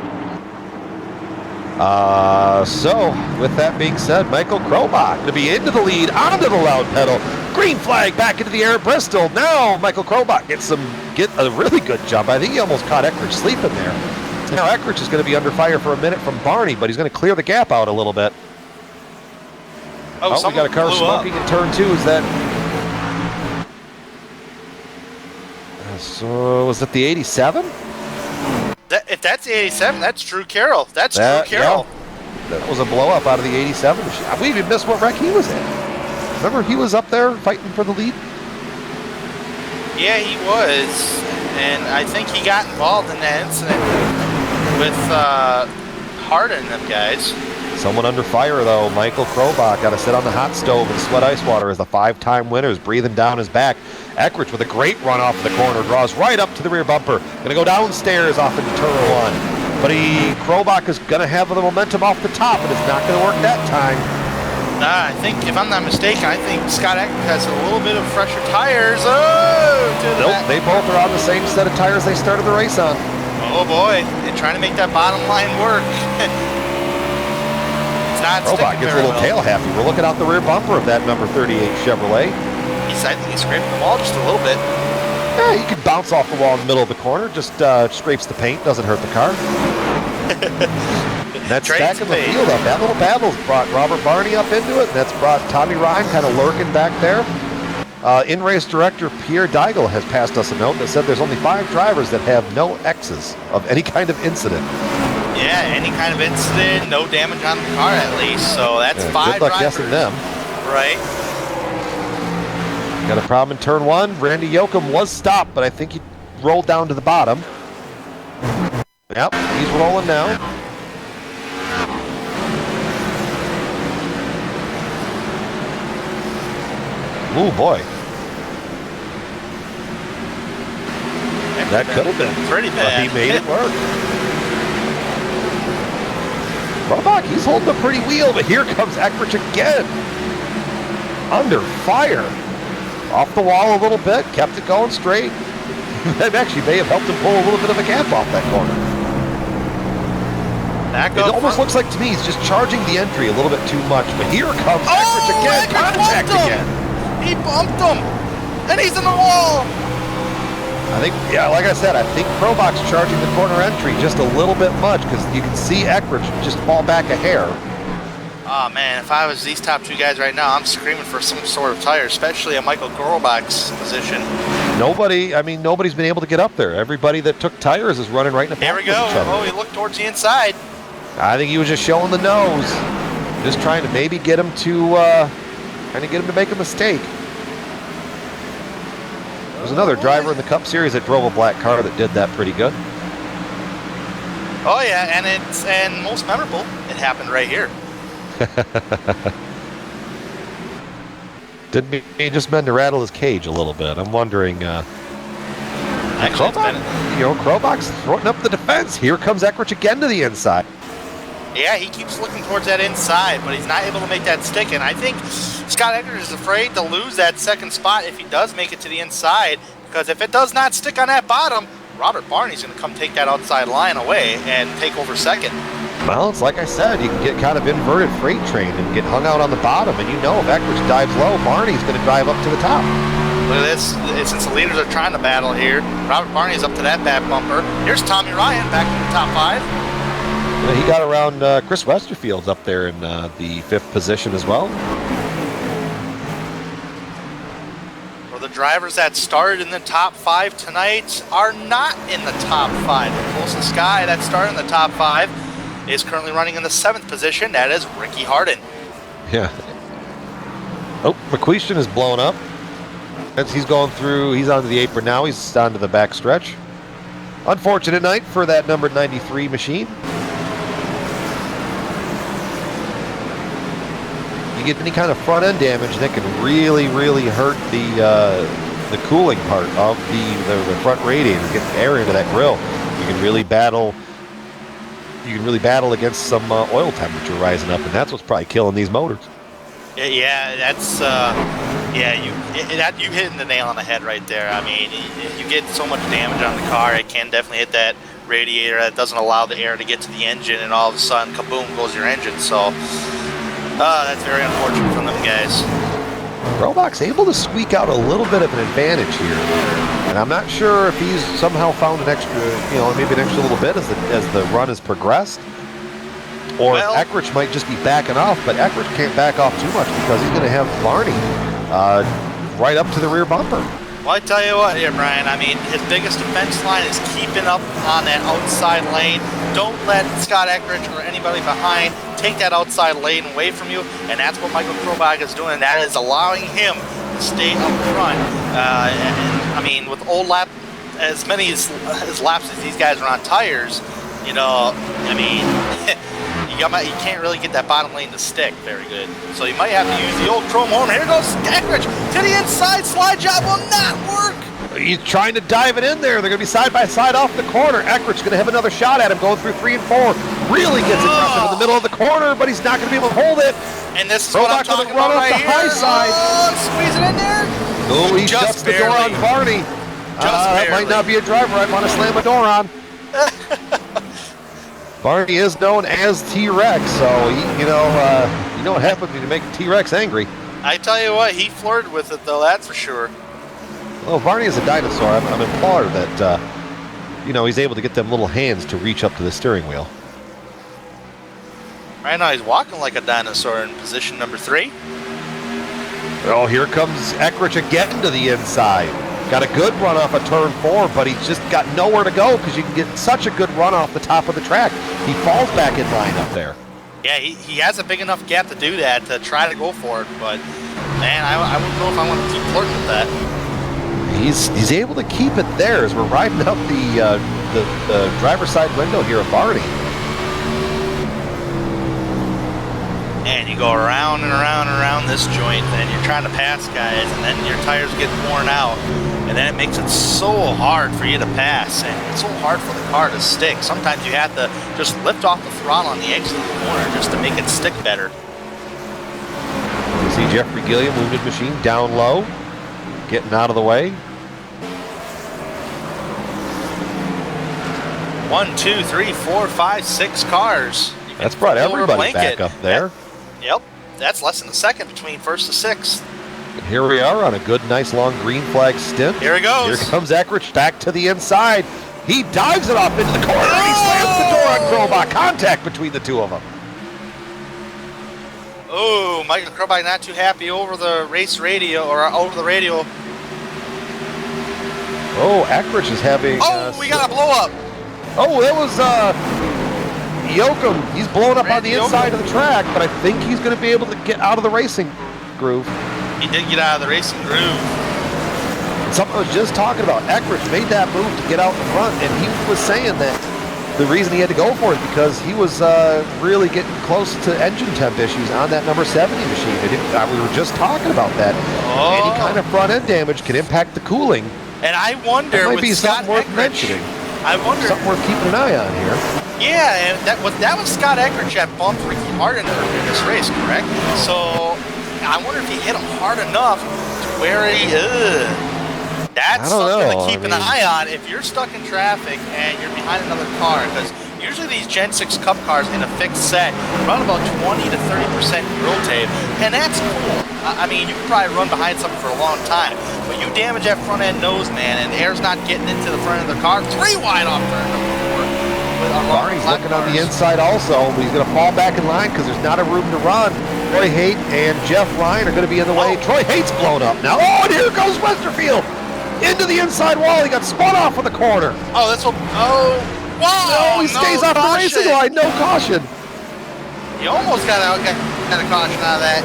So, with that being said, Michael Krobach going to be into the lead, onto the loud pedal. Green flag back into the air at Bristol. Now, Michael Krobach get a really good jump. I think he almost caught Eich sleeping there. Now, Eich is going to be under fire for a minute from Barney, but he's going to clear the gap out a little bit. Oh, we got a car smoking in turn 2. Is that... So, was it the 87? If that's the 87, that's Drew Carroll. Drew Carroll. Yeah. That was a blow-up out of the 87. We even missed what wreck he was in. Remember, he was up there fighting for the lead? Yeah, he was. And I think he got involved in that incident with Harden and them guys. Someone under fire, though. Michael Krobach got to sit on the hot stove and sweat ice water as the 5-time winner is breathing down his back. Eich with a great run off the corner, draws right up to the rear bumper. Going to go downstairs off into turn 1. But Krobach is going to have the momentum off the top, and it's not going to work that time. I think, if I'm not mistaken, I think Scott Eich has a little bit of fresher tires. Nope, they both are on the same set of tires they started the race on. Oh boy, they're trying to make that bottom line work. Krobach gets a little tail happy. We're looking out the rear bumper of that number 38 Chevrolet. I think he's scraping the wall just a little bit. Yeah, he can bounce off the wall in the middle of the corner. Just scrapes the paint, doesn't hurt the car. That's stacking the field up. That little battle's brought Robert Barney up into it. That's brought Tommy Ryan kind of lurking back there. In-race director Pierre Deigel has passed us a note that said there's only 5 drivers that have no X's of any kind of incident. Yeah, any kind of incident, no damage on the car at least. So that's 5 good luck drivers. guessing them. Right. Got a problem in turn 1. Randy Yoakum was stopped, but I think he rolled down to the bottom. Yep, he's rolling now. Oh boy. That could have been pretty bad. He made it work. Robach, he's holding a pretty wheel, but here comes Eich again. Under fire. Off the wall a little bit, kept it going straight. That actually may have helped him pull a little bit of a gap off that corner. It almost looks like to me he's just charging the entry a little bit too much, but here comes Eich again. Contact again. He bumped him, and he's in the wall. I think, yeah, like I said, I think Krobach's charging the corner entry just a little bit much because you can see Eich just fall back a hair. Oh man, if I was these top two guys right now, I'm screaming for some sort of tire, especially at Michael Krobach's position. Nobody's been able to get up there. Everybody that took tires is running right in the There we go. Oh, he looked towards the inside. I think he was just showing the nose, just trying to maybe get him to make a mistake. There's another driver in the Cup Series that drove a black car that did that pretty good. Oh yeah, and most memorable, it happened right here. Didn't he just meant to rattle his cage a little bit? I'm wondering. Krobach's throwing up the defense. Here comes Eich again to the inside. Yeah, he keeps looking towards that inside, but he's not able to make that stick. And I think Scott Eich is afraid to lose that second spot if he does make it to the inside, because if it does not stick on that bottom, Robert Barney's going to come take that outside line away and take over second. Well, it's like I said, you can get kind of inverted freight train and get hung out on the bottom, and if Eich dives low, Barney's going to drive up to the top. Look at this. Since the leaders are trying to battle here, Robert Barney's up to that back bumper. Here's Tommy Ryan back in the top 5. He got around Chris Westerfield's up there in the 5th position as well. Well, the drivers that started in the top 5 tonight are not in the top 5. The closest guy that started in the top 5 is currently running in the 7th position. That is Ricky Harden. Yeah. Oh, McQuestion is blown up. As he's going through, he's onto the apron now. He's onto the back stretch. Unfortunate night for that number 93 machine. You get any kind of front end damage that can really, really hurt the cooling part of the front radiator. Get air into that grill. You can really battle. You can really battle against some oil temperature rising up, and that's what's probably killing these motors. Yeah, that's you hitting the nail on the head right there. I mean, if you get so much damage on the car, it can definitely hit that radiator. That doesn't allow the air to get to the engine, and all of a sudden, kaboom goes your engine. So, that's very unfortunate from them guys. Krobach's able to squeak out a little bit of an advantage here, and I'm not sure if he's somehow found an extra, maybe an extra little bit as the run has progressed. Or Eich might just be backing off, but Eich can't back off too much because he's going to have Barney right up to the rear bumper. Well, I tell you what here, Brian, I mean, his biggest defense line is keeping up on that outside lane. Don't let Scott Eich or anybody behind take that outside lane away from you, and that's what Michael Krobach is doing, and that is allowing him to stay up front. I mean, with old lap, as many as laps as these guys are on tires, you can't really get that bottom lane to stick very good. So you might have to use the old chrome horn. Here goes Eich to the inside. Slide job will not work. He's trying to dive it in there. They're going to be side by side off the corner. Eich's going to have another shot at him going through 3 and 4. Really gets aggressive in the middle of the corner, but he's not going to be able to hold it. And this is what I'm talking about right here. High side. Squeeze it in there. Oh, he shuts the door on Barney. That might not be a driver I want to slam a door on. Barney is known as T-Rex, so you know what happens when you make T-Rex angry. I tell you what, he flirted with it though, that's for sure. Well, Barney is a dinosaur. I'm applauded that he's able to get them little hands to reach up to the steering wheel. Right now he's walking like a dinosaur in position number 3. Oh, here comes Eich again to the inside. Got a good run off of turn 4, but he's just got nowhere to go because you can get such a good run off the top of the track. He falls back in line up there. Yeah, he has a big enough gap to do that, to try to go for it, but man, I wouldn't know if I want to keep flirting with that. He's able to keep it there as we're riding up the driver's side window here of Barney. and you go around and around and around this joint, and you're trying to pass guys, and then your tires get worn out, and then it makes it so hard for you to pass, and it's so hard for the car to stick. Sometimes you have to just lift off the throttle on the exit of the corner just to make it stick better. You see Jeffrey Gilliam, Wounded Machine, down low, getting out of the way. 1, 2, 3, 4, 5, 6 cars. That's brought everybody back up there. Yep, that's less than a second between first to sixth. And here we are on a good, nice, long green flag stint. Here it goes. Here comes Eich back to the inside. He dives it off into the corner, and he slams the door on Krobach. Contact between the two of them. Oh, Michael Krobach not too happy over the race radio, or over the radio. Oh, Eich is having... we got a blow up. Oh, that was Yoakum. He's blowing up on the inside of the track, but I think he's going to be able to get out of the racing groove. He did get out of the racing groove. Something I was just talking about. Eich made that move to get out in front, and he was saying that the reason he had to go for it is because he was really getting close to engine temp issues on that number 70 machine. We were just talking about that. Any kind of front end damage can impact the cooling. And I wonder, that might be Scott something worth Eich, mentioning. I wonder, something worth keeping an eye on here. Yeah, and that was Scott Eich that bumped Ricky Harden earlier in this race, correct? So I wonder if he hit him hard enough to where he. That's something to keep an eye on if you're stuck in traffic and you're behind another car, because usually these Gen 6 Cup cars in a fixed set run about 20 to 30% grill tape, and that's cool. I mean, you can probably run behind something for a long time, but you damage that front end nose, man, and the air's not getting into the front of the car. 3 wide off turn number 4. Barney's looking on the inside also, but he's going to fall back in line because there's not a room to run. Troy Haight and Jeff Ryan are going to be in the way. Troy Haight's blown up now. Oh, and here goes Westerfield into the inside wall. He got spun off of the corner. Oh, that's what. Oh, wow! No, he stays off the racing line. No caution. He almost got a caution out of that.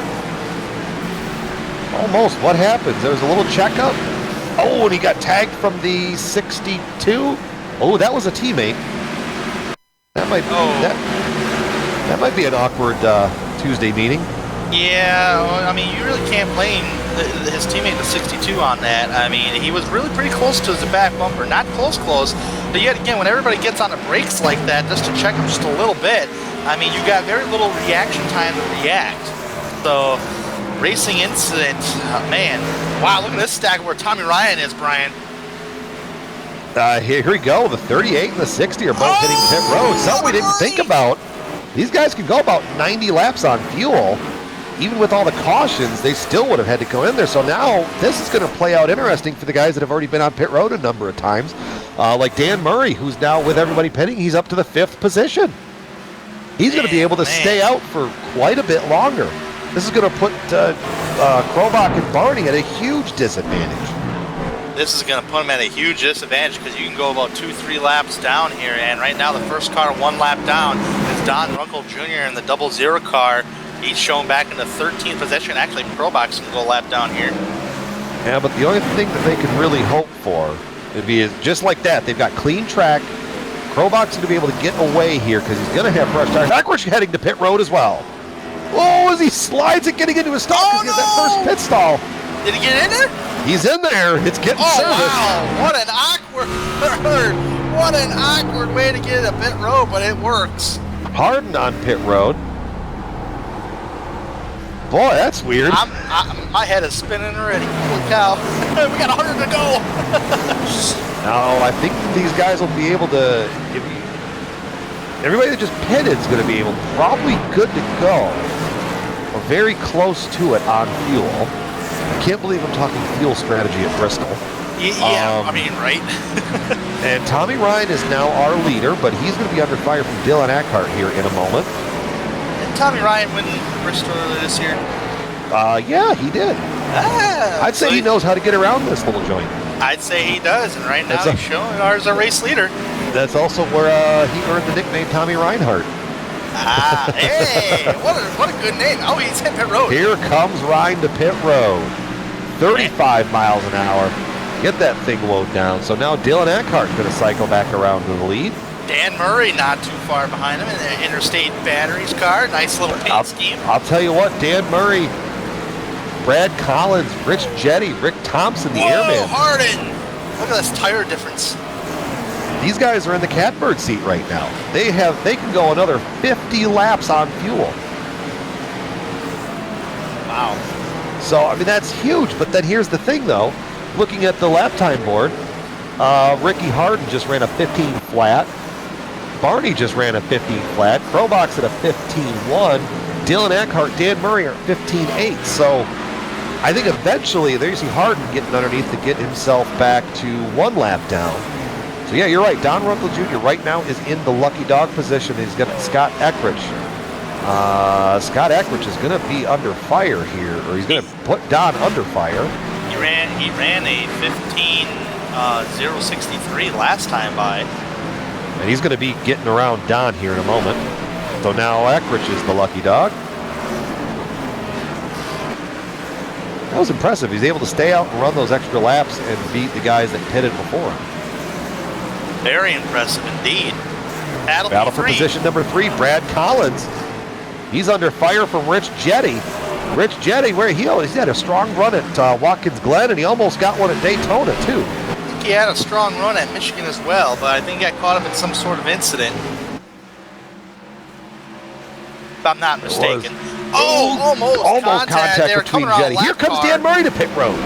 Almost. What happens? There was a little checkup. Oh, and he got tagged from the 62. Oh, that was a teammate. That might that might be an awkward Tuesday meeting. Yeah, well, I mean, you really can't blame his teammate, the 62, on that. I mean, he was really pretty close to the back bumper. Not close, but yet again, when everybody gets on the brakes like that, just to check him just a little bit, I mean, you got very little reaction time to react. So, racing incident, man. Wow, look at this stack where Tommy Ryan is, Brian. Here we go. The 38 and the 60 are both hitting pit road. Something we didn't think about. These guys could go about 90 laps on fuel. Even with all the cautions, they still would have had to go in there. So now this is going to play out interesting for the guys that have already been on pit road a number of times. Like Dan Murray, who's now with everybody pitting. He's up to the 5th position. He's going to be able to stay out for quite a bit longer. This is going to put Krobach and Barney at a huge disadvantage. This is going to put him at a huge disadvantage because you can go about 2-3 laps down here, and right now the first car 1 lap down is Don Runkle Jr. in the 00 car. He's shown back in the 13th position. Actually, Krobach's going to go a lap down here. Yeah, but the only thing that they can really hope for would be just like that. They've got clean track. Krobach's going to be able to get away here because he's going to have fresh tires. Backwards heading to pit road as well. Oh, as he slides it, getting into his stall because he has that first pit stall. Did he get in there? He's in there. It's getting serviced. Wow. What an awkward way to get a pit road, but it works. Harden on pit road. Boy, that's weird. My head is spinning already. Holy cow. We got 100 to go. Now, I think these guys will be able to... Everybody that just pitted is going to be able, probably good to go. Or very close to it on fuel. I can't believe I'm talking fuel strategy at Bristol. Yeah, I mean, right? And Tommy Ryan is now our leader, but he's going to be under fire from Dylan Aart here in a moment. Did Tommy Ryan win Bristol this year? Yeah, he did. I'd say he knows how to get around this little joint. I'd say he does, and right now he's showing ours a race leader. That's also where he earned the nickname Tommy Reinhardt. Hey, what a good name. Oh, he's hit pit road. Here comes Ryan to pit road. 35 miles an hour. Get that thing woed down. So now Dylan Eckhart's going to cycle back around to the lead. Dan Murray not too far behind him in the Interstate Batteries car. Nice little paint scheme. I'll tell you what, Dan Murray, Brad Collins, Rich Jetty, Rick Thompson, the airman. Harden! Look at this tire difference. These guys are in the catbird seat right now. They can go another 50 laps on fuel. Wow. So, I mean, that's huge. But then here's the thing, though. Looking at the lap time board, Ricky Harden just ran a 15 flat. Barney just ran a 15 flat. Crowbox at a 15.1. Dylan Eckhart, Dan Murray are at 15.8. So I think eventually there you see Harden getting underneath to get himself back to 1 lap down. So yeah, you're right. Don Runkle Jr. right now is in the lucky dog position. He's got Scott Eckridge. Scott Eckridge is going to be under fire here, or he's going to put Don under fire. He ran a 15.063 last time by. And he's going to be getting around Don here in a moment. So now Eckridge is the lucky dog. That was impressive. He's able to stay out and run those extra laps and beat the guys that pitted before him. Very impressive indeed. Battle for position number 3, Brad Collins. He's under fire from Rich Jetty. Rich Jetty, he's had a strong run at Watkins Glen, and he almost got one at Daytona, too. I think he had a strong run at Michigan as well, but I think he got caught up in some sort of incident. If I'm not mistaken. Almost contact between Jetty. Here comes Dan Murray to pit road.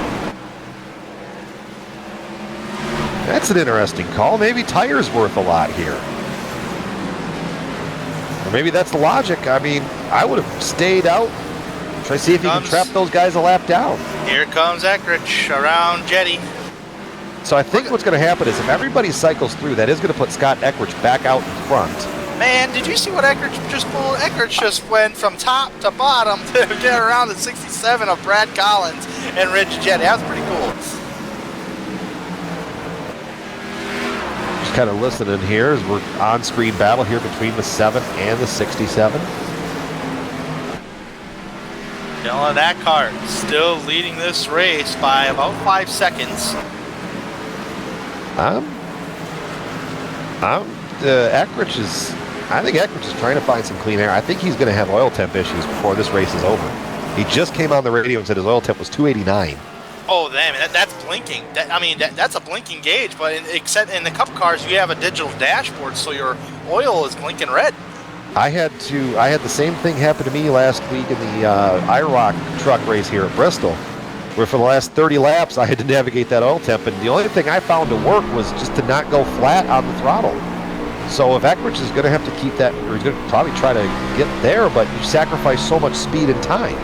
That's an interesting call. Maybe tire's worth a lot here. Or maybe that's the logic. I mean, I would have stayed out. Try to see if you can trap those guys a lap down. Here comes Eckridge around Jetty. So I think what's going to happen is if everybody cycles through, that is going to put Scott Eckridge back out in front. Man, did you see what Eckridge just pulled? Eckridge just went from top to bottom to get around the 67 of Brad Collins and Rich Jetty. That was pretty cool. Just kind of listening here as we're on-screen battle here between the 7 and the 67. Dylan Eckhart still leading this race by about 5 seconds. I think Eckridge is trying to find some clean air. I think he's going to have oil temp issues before this race is over. He just came on the radio and said his oil temp was 289. Oh, damn, that's blinking. That's a blinking gauge, but except in the Cup cars, you have a digital dashboard, so your oil is blinking red. I had the same thing happen to me last week in the IROC truck race here at Bristol, where for the last 30 laps I had to navigate that oil temp, and the only thing I found to work was just to not go flat on the throttle. So if Eckridge is going to have to keep that, or he's going to probably try to get there, but you sacrifice so much speed and time.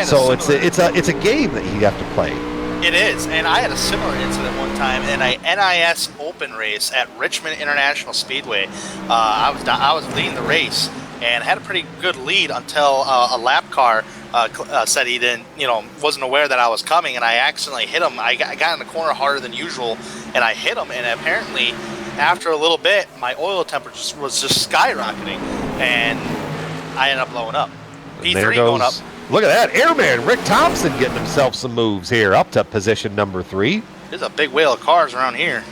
So it's a game that you have to play. It is, and I had a similar incident one time in a NIS Open race at Richmond International Speedway. I was leading the race and had a pretty good lead until a lap car said he wasn't aware that I was coming, and I accidentally hit him. I got in the corner harder than usual, and I hit him, and apparently after a little bit, my oil temperature was just skyrocketing, and I ended up blowing up. P3 going up. Look at that, airman Rick Thompson getting himself some moves here, up to position number 3. There's a big whale of cars around here.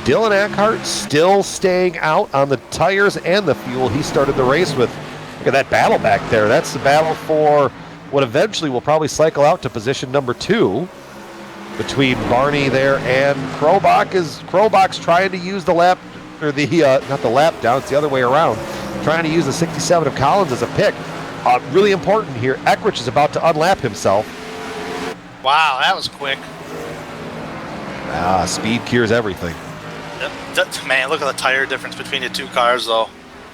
Dylan Eckhart still staying out on the tires and the fuel he started the race with. Look at that battle back there. That's the battle for what eventually will probably cycle out to position number 2 between Barney there and Krobach. Krobach's trying to use the lap, or the not the lap down, it's the other way around. Trying to use the 67 of Collins as a pick. Really important here, Eckridge is about to unlap himself. Wow, that was quick. Speed cures everything. Man, look at the tire difference between the two cars, though.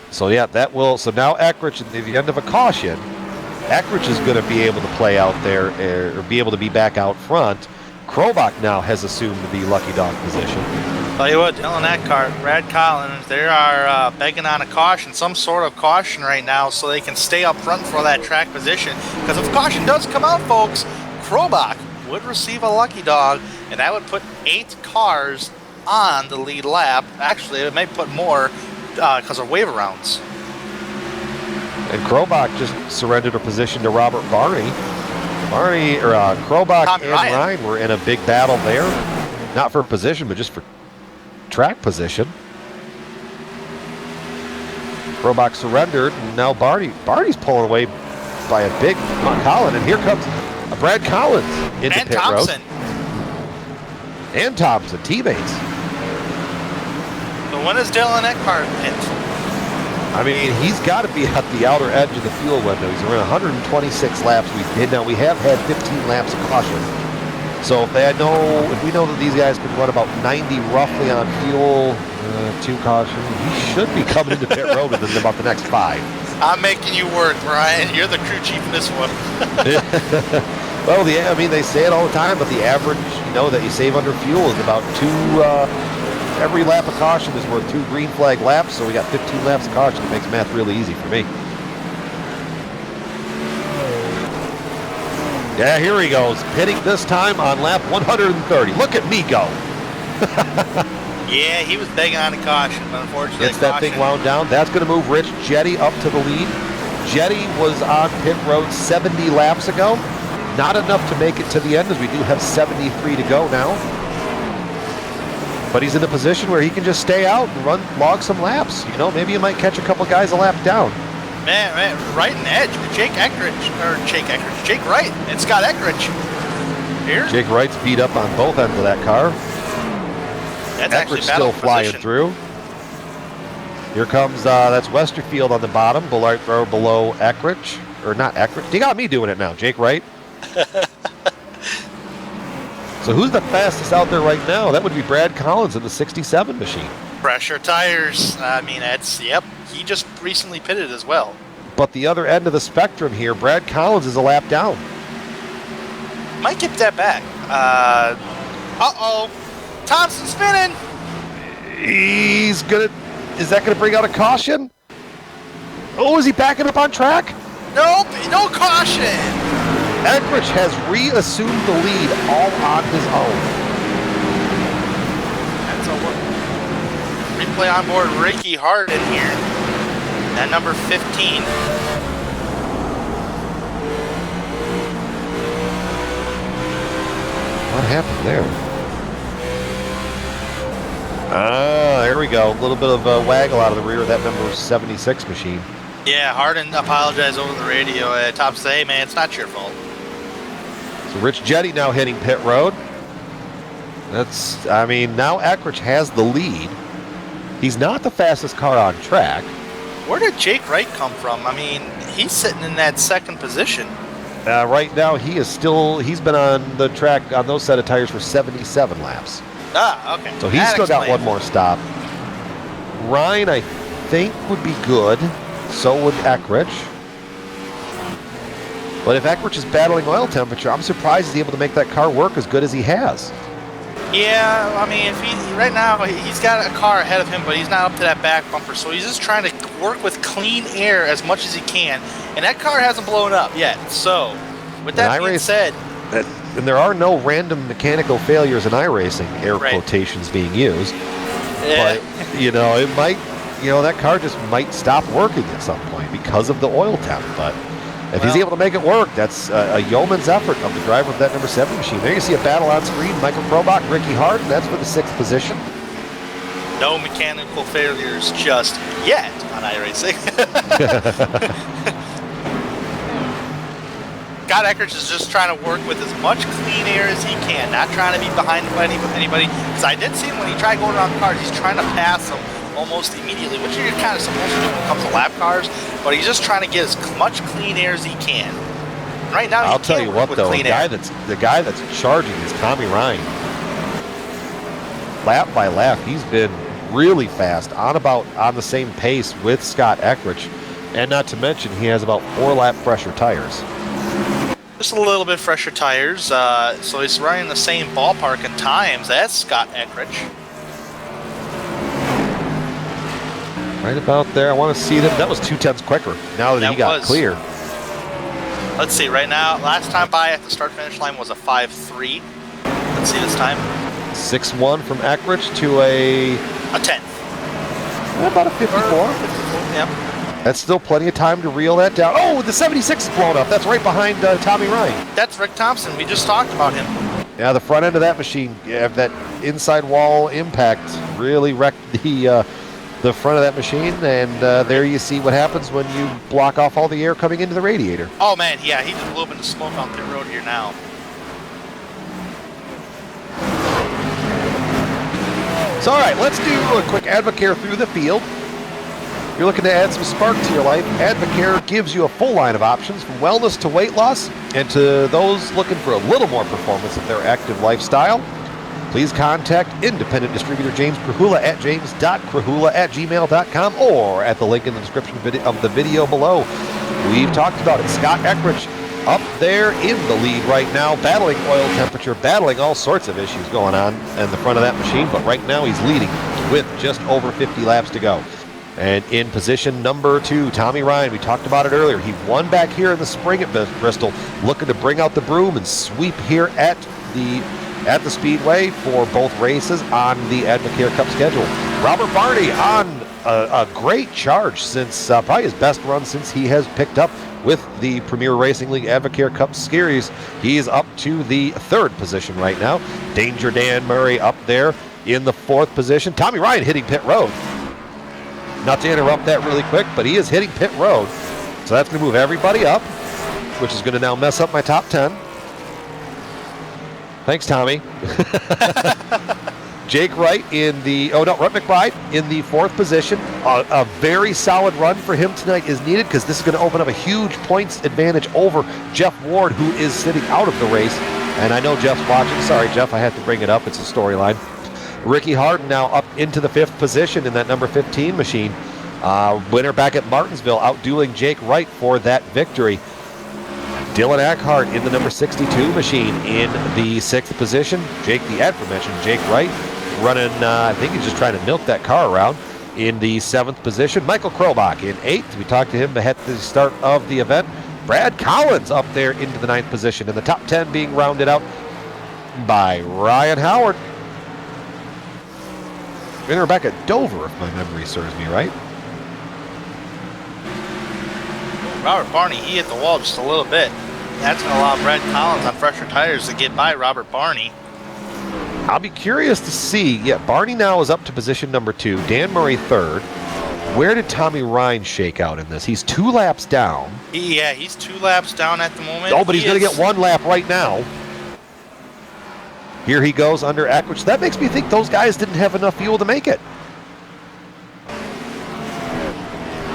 So yeah, so now Eckridge, at the end of a caution, Eckridge is going to be able to play out there, or be able to be back out front. Krobach now has assumed the lucky dog position. Tell you what, Dylan Eckhart, Brad Collins, they are begging on a caution, some sort of caution right now, so they can stay up front for that track position. Because if caution does come out, folks, Krobach would receive a lucky dog, and that would put 8 cars on the lead lap. Actually, it may put more because of waiver rounds. And Krobach just surrendered a position to Robert Barney. Krobach and Ryan were in a big battle there. Not for position, but just for track position. Robach surrendered, and now Barty's pulling away by a big Collin, and here comes Brad Collins into And pit Thompson. road. And Thompson, teammates. But when is Dylan Eckhardt hit? I mean, he's got to be at the outer edge of the fuel window. He's around 126 laps. Now we have had 15 laps of caution. So if we know that these guys can run about 90 roughly on fuel, 2 caution, he should be coming into pit road within about the next 5. I'm making you work, Brian. You're the crew chief in this one. Well, they say it all the time, but the average, that you save under fuel is about 2. Every lap of caution is worth 2 green flag laps, so we got 15 laps of caution. It makes math really easy for me. Yeah, here he goes, pitting this time on lap 130. Look at me go. Yeah, he was begging on a caution, but unfortunately, Gets that thing wound down. That's going to move Rich Jetty up to the lead. Jetty was on pit road 70 laps ago. Not enough to make it to the end, as we do have 73 to go now. But he's in a position where he can just stay out and log some laps. Maybe he might catch a couple guys a lap down. Man, right in the edge. Jake Wright and Scott Eckridge. Here. Jake Wright's beat up on both ends of that car. That's actually still flying position. through. Here comes, that's Westerfield on the bottom, below Eckridge. Or not Eckridge. You got me doing it now, Jake Wright. So who's the fastest out there right now? That would be Brad Collins in the 67 machine. Pressure tires. I mean, he just recently pitted as well. But the other end of the spectrum here, Brad Collins is a lap down. Might get that back. Uh-oh. Thompson spinning. Is that gonna bring out a caution? Oh, is he backing up on track? Nope, no caution. Eckridge has reassumed the lead all on his own. That's a look. Replay on board Ricky Harden here. At number 15. What happened there? There we go. A little bit of a waggle out of the rear of that number 76 machine. Yeah, Harden apologized over the radio at top say, hey man, it's not your fault. So Rich Jetty now hitting pit road. Now Eckridge has the lead. He's not the fastest car on track. Where did Jake Wright come from? I mean, he's sitting in that second position. Right now, he's been on the track on those set of tires for 77 laps. Ah, okay. So he's still got one more stop. Ryan, I think, would be good. So would Eckridge. But if Eckridge is battling oil temperature, I'm surprised he's able to make that car work as good as he has. Yeah, I mean, right now he's got a car ahead of him, but he's not up to that back bumper, so he's just trying to work with clean air as much as he can, and that car hasn't blown up yet. So, with that being said, and there are no random mechanical failures in iRacing, air quotations being used. Yeah. But it might, that car just might stop working at some point because of the oil temp. But if he's able to make it work, that's a yeoman's effort of the driver of that number 7 machine. There you see a battle on screen. Michael Probach, Ricky Harden, that's for the 6th position. No mechanical failures just yet on iRacing. Scott Eckridge is just trying to work with as much clean air as he can, not trying to be behind anybody. Because I did see him when he tried going around cars, he's trying to pass them almost immediately, which you're kind of supposed to do when it comes to lap cars, but he's just trying to get as much clean air as he can. Right now, I'll tell you what, though, the guy that's charging is Tommy Ryan. Lap by lap, he's been really fast, on the same pace with Scott Eckridge, and not to mention he has about 4 lap fresher tires. Just a little bit fresher tires, so he's running the same ballpark in times as Scott Eckridge. Right about there. I want to see them. That was 2/10 quicker now that he got clear. Let's see. Right now, last time by at the start-finish line was a 5.3. Let's see this time. 6.1 from Eckridge to a 10. About a 54. Yep. That's still plenty of time to reel that down. Oh, the 76 is blown up. That's right behind Tommy Ryan. That's Rick Thompson. We just talked about him. Yeah, the front end of that machine, that inside wall impact really wrecked the front of that machine, and there you see what happens when you block off all the air coming into the radiator. Oh man, yeah, he just blew up into smoke on pit road here now. So all right, let's do a quick AdvoCare through the field. If you're looking to add some spark to your life, AdvoCare gives you a full line of options from wellness to weight loss, and to those looking for a little more performance of their active lifestyle. Please contact independent distributor James Krahula at james.krahula@gmail.com or at the link in the description of the video below. We've talked about it. Scott Eich up there in the lead right now, battling oil temperature, battling all sorts of issues going on in the front of that machine, but right now he's leading with just over 50 laps to go. And in position number 2, Tommy Ryan, we talked about it earlier. He won back here in the spring at Bristol, looking to bring out the broom and sweep here at the Speedway for both races on the AdvoCare Cup schedule. Robert Barney on a great charge since probably his best run since he has picked up with the Premier Racing League AdvoCare Cup Series. He is up to the 3rd position right now. Danger Dan Murray up there in the 4th position. Tommy Ryan hitting pit road. Not to interrupt that really quick, but he is hitting pit road. So that's going to move everybody up, which is going to now mess up my top 10. Thanks, Tommy. Jake Wright Rut McBride in the 4th position. A very solid run for him tonight is needed because this is going to open up a huge points advantage over Jeff Ward, who is sitting out of the race. And I know Jeff's watching. Sorry, Jeff, I had to bring it up. It's a storyline. Ricky Harden now up into the 5th position in that number 15 machine. Winner back at Martinsville, outdueling Jake Wright for that victory. Dylan Eckhart in the number 62 machine in the 6th position. Jake, the aforementioned Jake Wright, running, I think he's just trying to milk that car around, in the 7th position. Michael Krobach in 8th. We talked to him at the start of the event. Brad Collins up there into the 9th position, and the top 10 being rounded out by Ryan Howard. Winner back at Dover, if my memory serves me right. Robert Barney, he hit the wall just a little bit. That's going to allow Brad Collins on fresher tires to get by Robert Barney. I'll be curious to see. Yeah, Barney now is up to position number 2. Dan Murray 3rd. Where did Tommy Ryan shake out in this? He's 2 laps down. Yeah, he's 2 laps down at the moment. Oh, but he's going to get 1 lap right now. Here he goes under Eich. That makes me think those guys didn't have enough fuel to make it.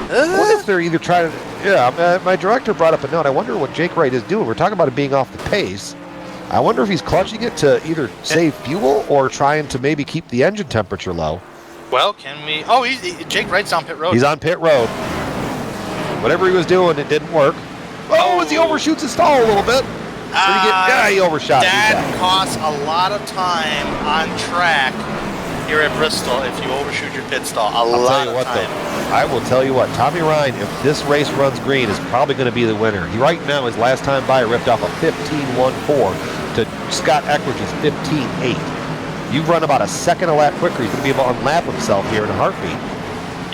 What if they're either trying to... Yeah, my director brought up a note. I wonder what Jake Wright is doing. We're talking about him being off the pace. I wonder if he's clutching it to either save fuel or trying to maybe keep the engine temperature low. Well, can we... Oh, Jake Wright's on pit road. He's on pit road. Whatever he was doing, it didn't work. Oh, as he overshoots his stall a little bit. He overshot. That costs a lot of time on track here at Bristol if you overshoot your pit stall. A lot of time. I will tell you what, Tommy Ryan, if this race runs green, is probably going to be the winner. He right now, his last time by, ripped off a 15.14 to Scott Eckhardt's 15.8. You run about a second a lap quicker, he's going to be able to unlap himself here in a heartbeat.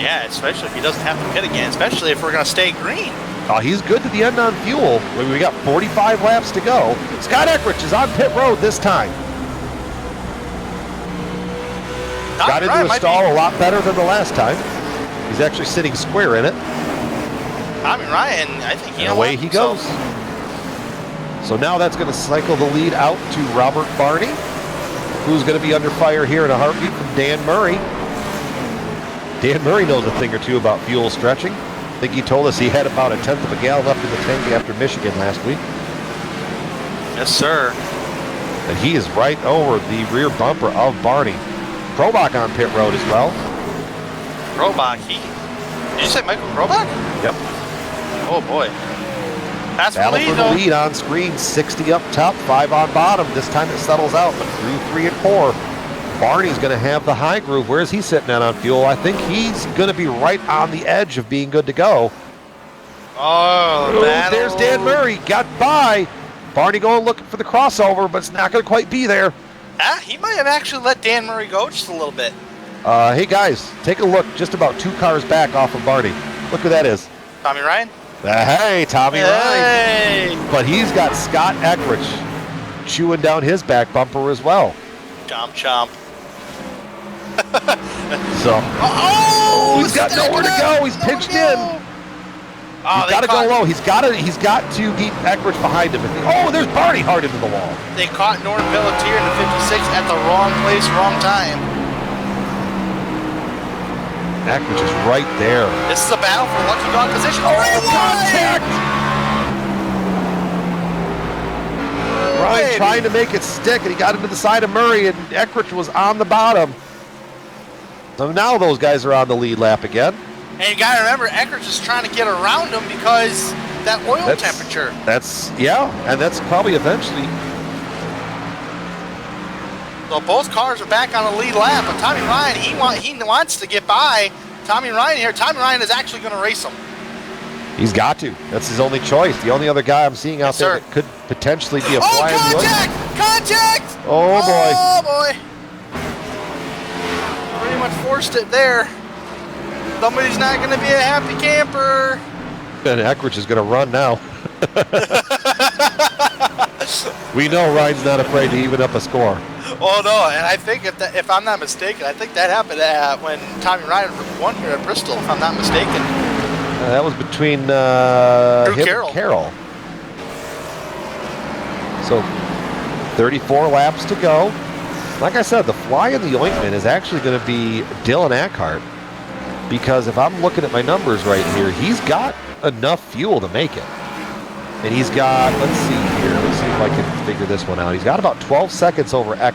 Yeah, especially if he doesn't have to pit again, especially if we're going to stay green. Oh, he's good to the end on fuel. We got 45 laps to go. Scott Eckhart is on pit road this time. Got into a stall a lot better than the last time. He's actually sitting square in it. Tommy Ryan, I think he... And away he goes. So now that's going to cycle the lead out to Robert Barney, who's going to be under fire here in a heartbeat from Dan Murray. Dan Murray knows a thing or two about fuel stretching. I think he told us he had about 1/10 of a gallon left in the tank after Michigan last week. Yes, sir. And he is right over the rear bumper of Barney. Krobach on pit road as well. Krobach, did you say Michael Krobach? Yep. Oh boy. That's Battle for the lead on screen. 60 up top, 5 on bottom. This time it settles out, but through 3 and 4. Barney's going to have the high groove. Where is he sitting at on fuel? I think he's going to be right on the edge of being good to go. There's Dan Murray. Got by. Barney going looking for the crossover, but it's not going to quite be there. He might have actually let Dan Murray go just a little bit. Hey, guys, take a look just about 2 cars back off of Barney. Look who that is. Tommy Ryan? Hey, Tommy Ryan. But he's got Scott Eckrich chewing down his back bumper as well. Chomp, chomp. So, he's got stack nowhere it to up, go. He's nowhere pitched to in. go. He's got to go low. He's got to keep Eich behind him. Oh, there's Barney hard into the wall. They caught Norton Pelletier in the 56 at the wrong place, wrong time. Eich is right there. This is a battle for lucky dog position. Oh, contact! Ryan trying to make it stick, and he got into the side of Murray, and Eich was on the bottom. So now those guys are on the lead lap again. And you got to remember, Eich is trying to get around him because that oil temperature. And that's probably eventually. So both cars are back on the lead lap, but Tommy Ryan, he wants to get by Tommy Ryan here. Tommy Ryan is actually going to race him. He's got to. That's his only choice. The only other guy I'm seeing out there that could potentially be a flying contact! Contact! Oh, boy. Oh, boy. Pretty much forced it there. Somebody's not going to be a happy camper. And Eich is going to run now. We know Ryan's not afraid to even up a score. Oh no, and I think if I'm not mistaken, I think that happened when Tommy Ryan won here at Bristol, if I'm not mistaken. That was between him Carroll. and Carroll. So 34 laps to go. Like I said, the fly in the ointment is actually going to be Dylan Aart, because if I'm looking at my numbers right here, he's got enough fuel to make it. And he's got, let's see here, let's see if I can figure this one out. He's got about 12 seconds over Eich.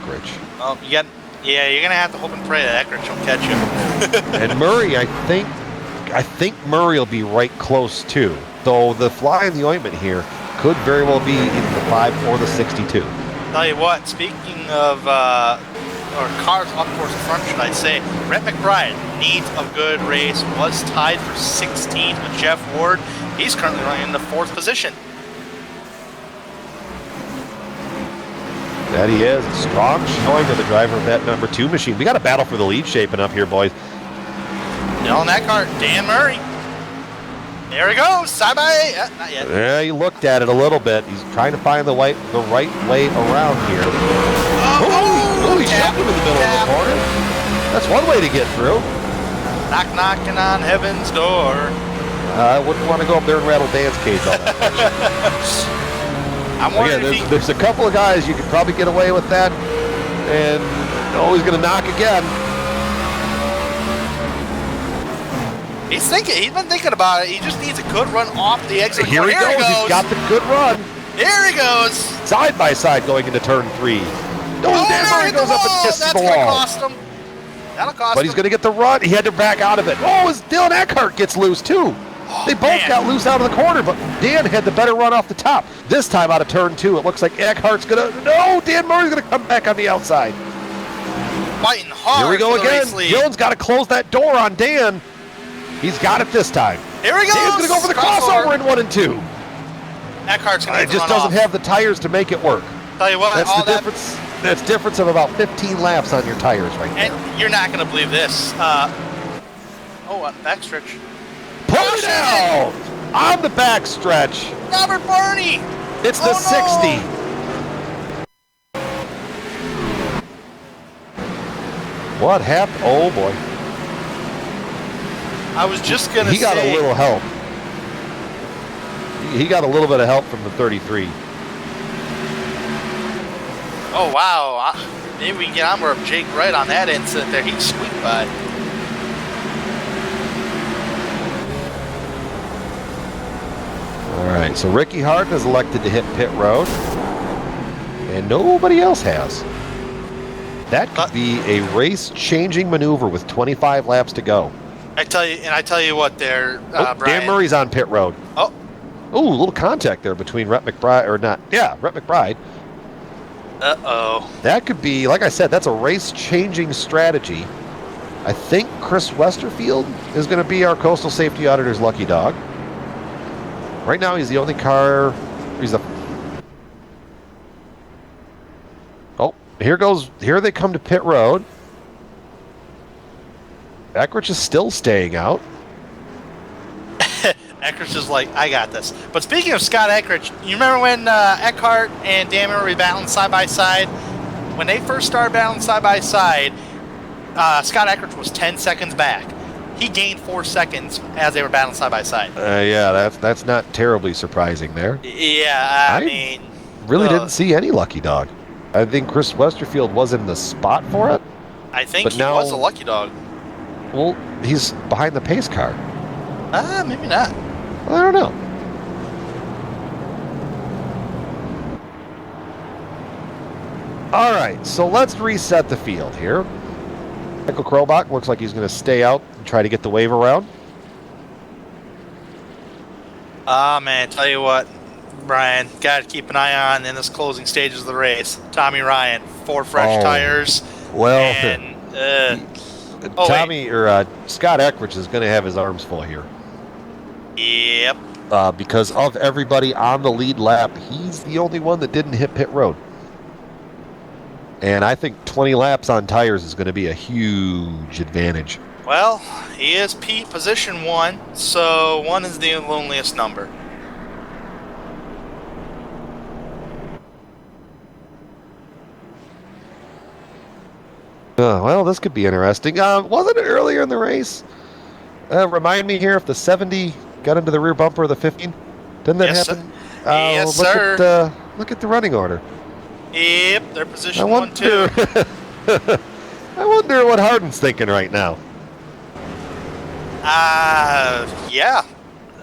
Oh, you're gonna have to hope and pray that Eich will catch him. And Murray, I think Murray will be right close too. Though the fly in the ointment here could very well be either the 5 or the 62. Tell you what, speaking of or cars up towards the front, should I say, Rhett McBride needs a good race. Was tied for 16th with Jeff Ward. He's currently running in the 4th position. That he is. A strong showing of the driver of that number 2 machine. We got a battle for the lead shaping up here, boys. Still in that car, Dan Murray. There he goes, side by, not yet. Yeah, he looked at it a little bit. He's trying to find the right way around here. He shoved him in the middle of the corner. That's one way to get through. Knocking on heaven's door. I wouldn't want to go up there and rattle Dan's cage all that much. I'm wondering if there's a couple of guys you could probably get away with that, and he's going to knock again. He's been thinking about it. He just needs a good run off the exit. Here he goes. He's got the good run. Here he goes. Side by side going into turn 3. Dan Murray goes up and kisses the wall. That'll cost him. But he's going to get the run. He had to back out of it. As Dylan Aart gets loose too. They both got loose out of the corner, but Dan had the better run off the top. This time out of turn 2, it looks like Eckhart's going to... No, Dan Murray's going to come back on the outside. Fighting hard. Here we go again. Jones got to close that door on Dan. He's got it this time. Here he goes. Dan's going to go for the crossover in 1 and 2. Eckhart's going to It just doesn't have the tires to make it work. Tell you what, that's the difference. That's difference of about 15 laps on your tires right there. And you're not going to believe this. Backstretch. Pull it out on the backstretch. Robert Barney. It's the 60. What happened? Oh boy. I was just going to say. He got a little help. He got a little bit of help from the 33. Oh, wow. Maybe we can get on with Jake Wright on that incident there. He squeaked by. All right, so Ricky Harden is elected to hit pit road, and nobody else has. That could be a race-changing maneuver with 25 laps to go. I tell you what there, Brian. Dan Murray's on pit road. Oh, a little contact there between Rhett McBride, or not. Yeah, Rhett McBride. Uh-oh. That could be, like I said, that's a race-changing strategy. I think Chris Westerfield is going to be our Coastal Safety Auditor's lucky dog. Right now, he's the only car. Here they come to pit road. Eich is still staying out. Eckrich is like, I got this. But speaking of Scott Eckrich, you remember when Eich and Damon were battling side by side? When they first started battling side by side, Scott Eckrich was 10 seconds back. He gained 4 seconds as they were battling side by side. Yeah, that's not terribly surprising there. Yeah, I mean, really didn't see any lucky dog. I think Chris Westerfield was in the spot for it. I think but he now, was a lucky dog. Well, he's behind the pace car. Maybe not. I don't know. All right, so let's reset the field here. Michael Krobach looks like he's going to stay out and try to get the wave around. Man, tell you what, Brian, got to keep an eye on in this closing stages of the race. Tommy Ryan, 4 fresh tires. Well, and, Scott Eckrich is going to have his arms full here. Yep. Because of everybody on the lead lap, he's the only one that didn't hit pit road. And I think 20 laps on tires is going to be a huge advantage. Well, he is position 1, so 1 is the loneliest number. Well, this could be interesting. Wasn't it earlier in the race? Remind me here if the 70 got into the rear bumper of the 15. Didn't that happen? Yes, sir. Look at the running order. Yep, they're position 1, 2. I wonder what Harden's thinking right now. Yeah.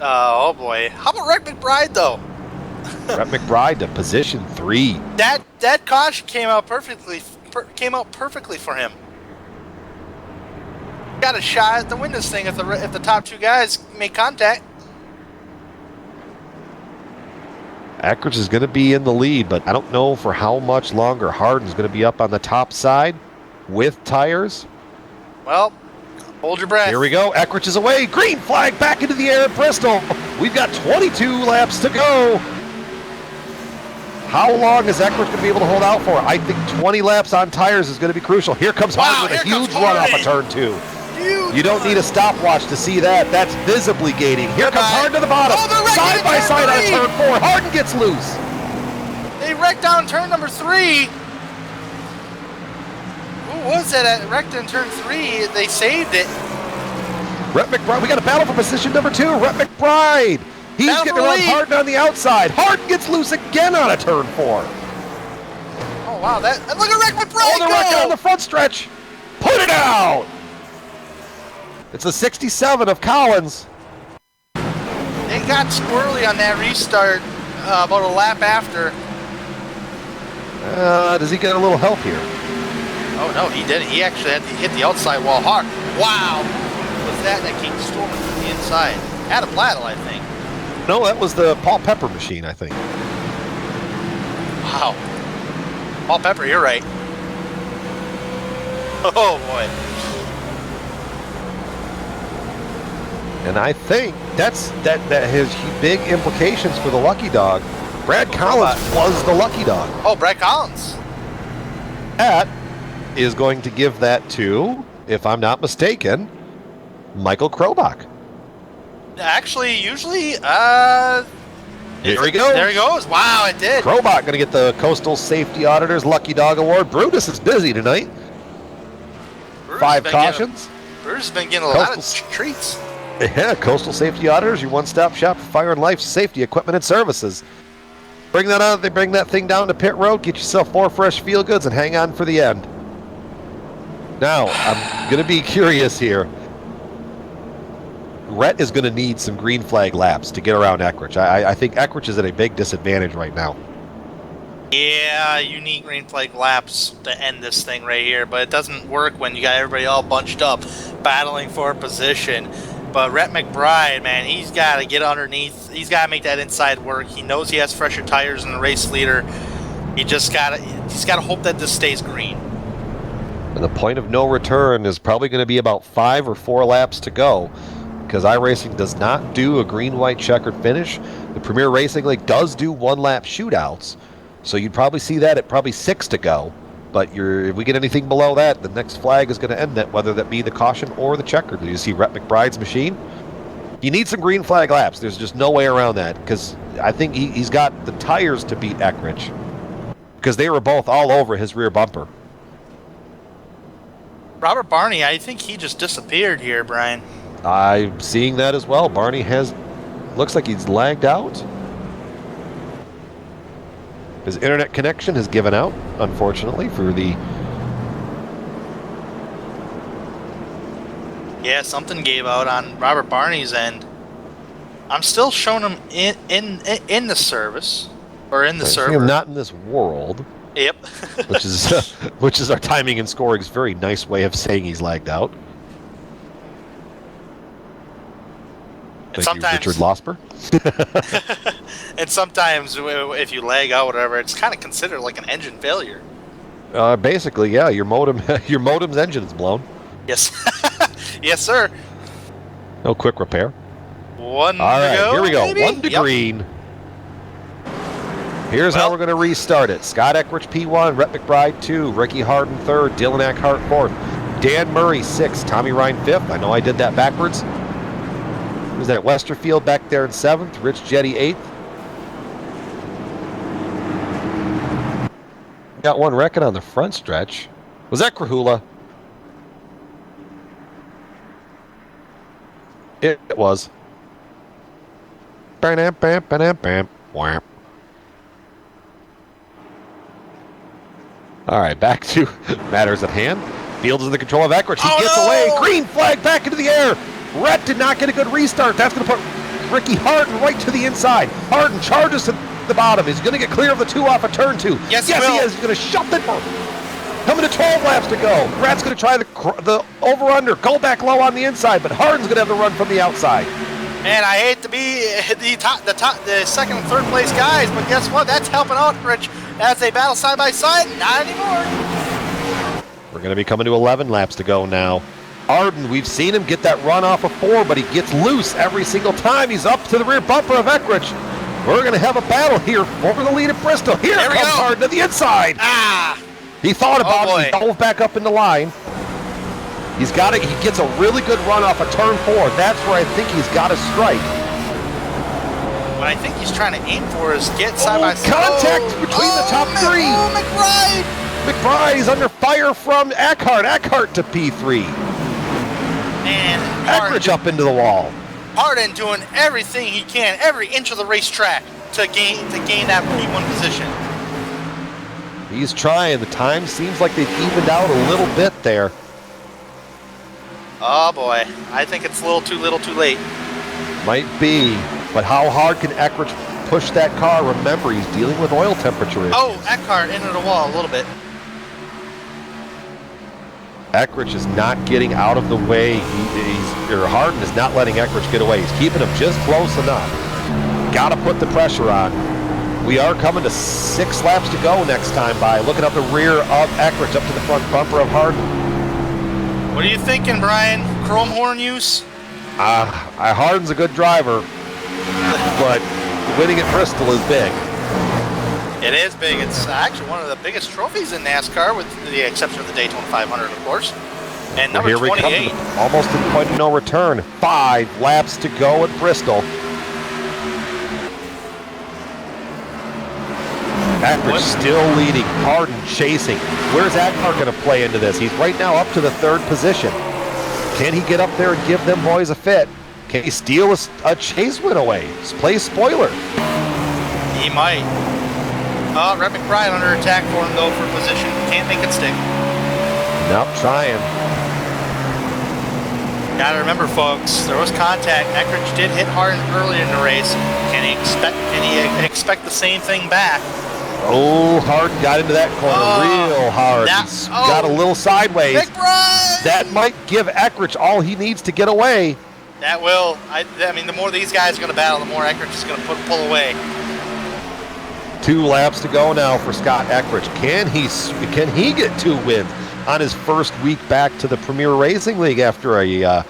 Oh boy. How about Rick McBride though? Brett McBride to position 3. That caution came out perfectly for him. Got a shot at the win this thing if the top 2 guys make contact. Eckrich is going to be in the lead, but I don't know for how much longer. Harden's going to be up on the top side with tires. Well, hold your breath. Here we go. Eckrich is away. Green flag back into the air at Bristol. We've got 22 laps to go. How long is Eckrich going to be able to hold out for? I think 20 laps on tires is going to be crucial. Here comes Harden with a huge run off of turn 2. You don't need a stopwatch to see that. That's visibly gating. Here comes Harden to the bottom. Side by side on turn 4. Harden gets loose. They wrecked down turn number 3. Who was that at wrecked in turn 3? They saved it. Rhett McBride. We got a battle for position number 2. Rhett McBride. He's getting around Harden on the outside. Harden gets loose again on a turn 4. Oh, wow. And look at Rick McBride the wreck on the front stretch. Put it out. It's a 67 of Collins. They got squirrely on that restart about a lap after. Does he get a little help here? Oh, no, he didn't. He actually had to hit the outside wall hard. Wow. What was that came storming from the inside? Adam Blattle, I think. No, that was the Paul Pepper machine, I think. Wow. Paul Pepper, you're right. Oh, boy. And I think that has big implications for the lucky dog. Brad Collins was the lucky dog. Oh, Brad Collins. That is going to give that to, if I'm not mistaken, Michael Krobach. Actually, usually, here he goes. There he goes. Wow, it did. Krobach going to get the Coastal Safety Auditors Lucky Dog Award. Brutus is busy tonight. Brutus 5 cautions. Brutus has been getting a lot of treats. Yeah, Coastal Safety Auditors, your one-stop shop for fire and life safety equipment and services. Bring that on. They bring that thing down to pit road. Get yourself 4 fresh feel goods and hang on for the end. Now, I'm going to be curious here. Rhett is going to need some green flag laps to get around Eckrich. I think Eckrich is at a big disadvantage right now. Yeah, you need green flag laps to end this thing right here, but it doesn't work when you got everybody all bunched up, battling for a position. But Rhett McBride, man, he's got to get underneath. He's got to make that inside work. He knows he has fresher tires than the race leader. He's got to hope that this stays green. And the point of no return is probably going to be about 5 or 4 laps to go, because iRacing does not do a green-white checkered finish. The Premier Racing League does do 1-lap shootouts, so you'd probably see that at probably 6 to go. But if we get anything below that, the next flag is going to end that, whether that be the caution or the checkered. Do you see Rhett McBride's machine? He needs some green flag laps. There's just no way around that because I think he's got the tires to beat Eich because they were both all over his rear bumper. Robert Barney, I think he just disappeared here, Brian. I'm seeing that as well. Barney looks like he's lagged out. His internet connection has given out, unfortunately, for the... Yeah, something gave out on Robert Barney's end. I'm still showing him in the service, or in the server. Not in this world. Yep. which is our timing and scoring's very nice way of saying he's lagged out. And Thank you, Richard Losper. And sometimes if you lag out, whatever, it's kind of considered like an engine failure. Basically, yeah, your modem's engine is blown. Yes. Yes, sir. No quick repair. One All right, to go, here we go. maybe? 1 to green. Here's how we're going to restart it. Scott Eich P1, Rhett McBride 2, Ricky Harden 3rd, Dylan Eckhardt 4th, Dan Murray 6th, Tommy Ryan 5th. I know I did that backwards. Who's that? Westerfield back there in 7th, Rich Jetty 8th. Got one wrecking on the front stretch. Was that Krahula? It was. Bam, bam, bam, bam, bam. Wham. All right, back to matters at hand. Fields is in the control of Eich. He gets away. Green flag back into the air. Rhett did not get a good restart. That's going to put Ricky Harden right to the inside. Harden charges to the bottom. He's going to get clear of the 2 off of turn 2. Yes, he is. He's going to shove it. Coming to 12 laps to go. Rhett's going to try the over-under. Go back low on the inside, but Harden's going to have the run from the outside. Man, I hate to be the second and third place guys, but guess what? That's helping out Rich as they battle side by side. Not anymore. We're going to be coming to 11 laps to go now. Harden, we've seen him get that run off of 4, but he gets loose every single time. He's up to the rear bumper of Eich. We're going to have a battle here for the lead at Bristol. Here comes Harden to the inside. He thought about it. He dove back up in the line. He gets a really good run off of turn 4. That's where I think he's got to strike. What I think he's trying to aim for is get side by side. Contact between the top 3. McBride! McBride's under fire from Eckhardt. Eckhardt to P3. And Eich up into the wall. Harden doing everything he can, every inch of the racetrack to gain that P1 position. He's trying. The time seems like they've evened out a little bit there. Oh boy, I think it's a little too late. Might be, but how hard can Eich push that car? Remember, he's dealing with oil temperature issues. Oh, Eckhardt into the wall a little bit. Eich is not getting out of the way. Harden is not letting Eich get away. He's keeping him just close enough. Got to put the pressure on. We are coming to 6 laps to go next time by. Looking up the rear of Eich up to the front bumper of Harden. What are you thinking, Brian? Chrome horn use? Harden's a good driver, but winning at Bristol is big. It is big. It's actually one of the biggest trophies in NASCAR, with the exception of the Daytona 500, of course. And number here 28. We come, almost to the point of no return. 5 laps to go at Bristol. Eich still leading, Harden chasing. Where's Eckhardt going to play into this? He's right now up to the 3rd position. Can he get up there and give them boys a fit? Can he steal a chase win away? Play spoiler. He might. Rhett McBride under attack for him, though, for position. Can't make it stick. Nope, trying. Gotta remember, folks, there was contact. Eich did hit Harden earlier in the race. Can he expect the same thing back? Oh, Harden got into that corner real hard. He's got a little sideways. McBride! That might give Eich all he needs to get away. That will. I mean, the more these guys are going to battle, the more Eich is going to pull away. 2 laps to go now for Scott Eich. Can he get 2 wins on his first week back to the Premier Racing League after a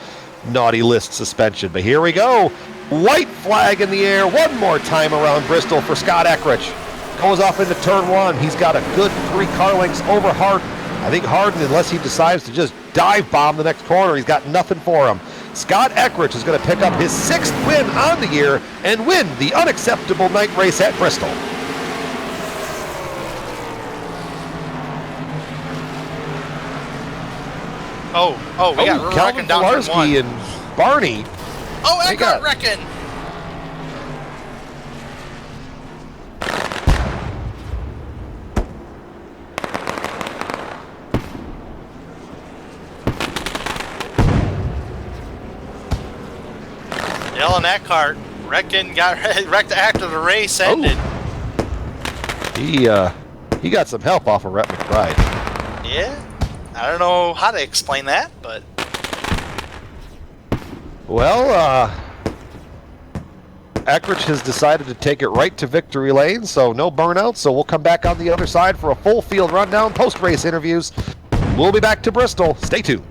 naughty list suspension? But here we go. White flag in the air one more time around Bristol for Scott Eich. Goes off into turn 1. He's got a good 3 car lengths over Harden. I think Harden, unless he decides to just dive bomb the next corner, he's got nothing for him. Scott Eich is going to pick up his 6th win on the year and win the unacceptable night race at Bristol. We got Calvin Reckon down to 1. Pilarski and Barney. Oh, They got- Eckart Reckon. Yelling Eckart. Reckon got wrecked after the race ended. He got some help off of Rhett McBride. Yeah. I don't know how to explain that, but Well, Eich has decided to take it right to victory lane, so no burnout. So we'll come back on the other side for a full field rundown, post-race interviews. We'll be back to Bristol. Stay tuned.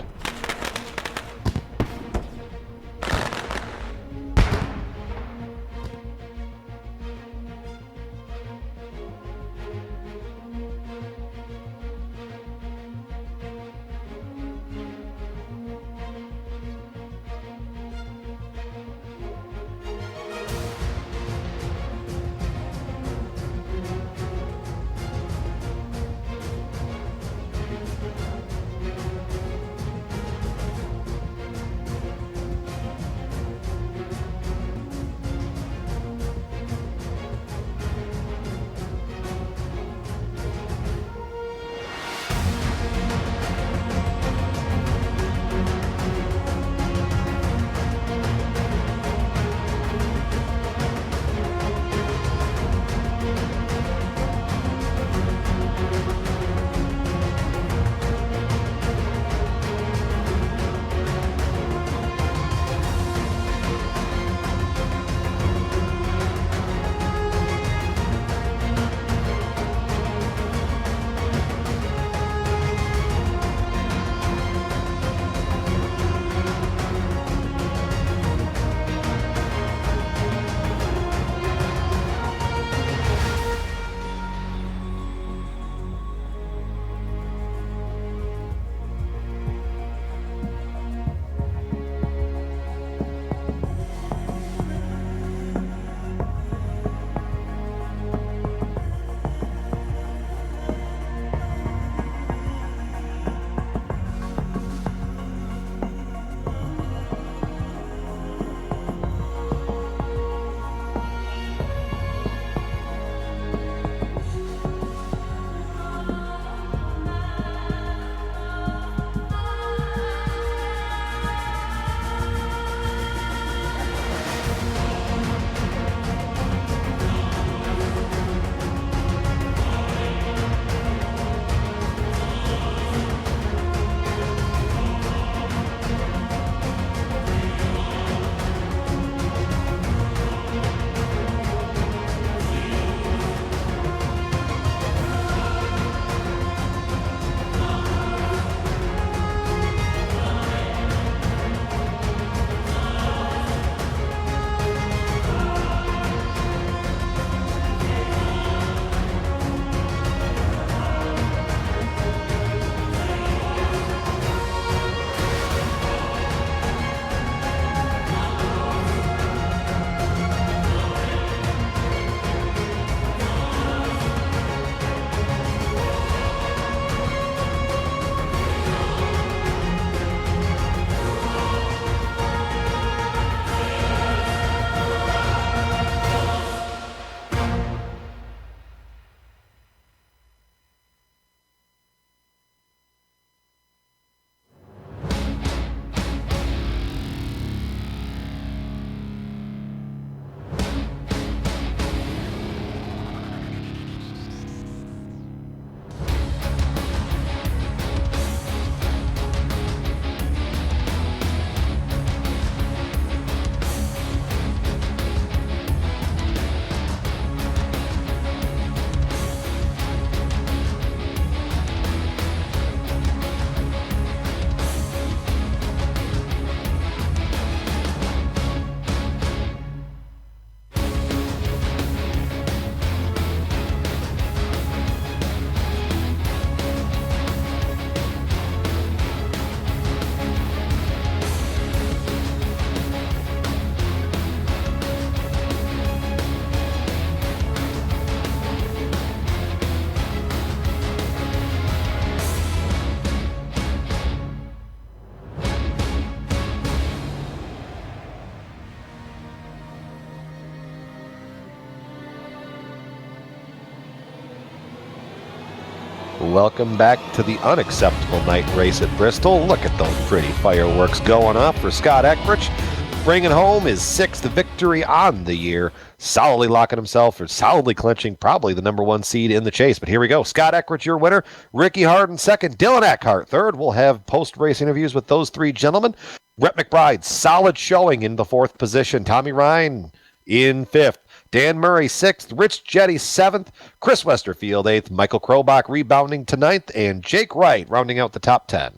Welcome back to the unacceptable night race at Bristol. Look at those pretty fireworks going off for Scott Eich, bringing home his 6th victory on the year, solidly locking himself or solidly clinching probably the number 1 seed in the chase. But here we go. Scott Eich, your winner. Ricky Harden, second. Dylan Eckhart, third. We'll have post-race interviews with those 3 gentlemen. Rhett McBride, solid showing in the 4th position. Tommy Ryan in 5th. Dan Murray, 6th. Rich Jetty, 7th. Chris Westerfield, 8th. Michael Krobach rebounding to 9th. And Jake Wright rounding out the top 10.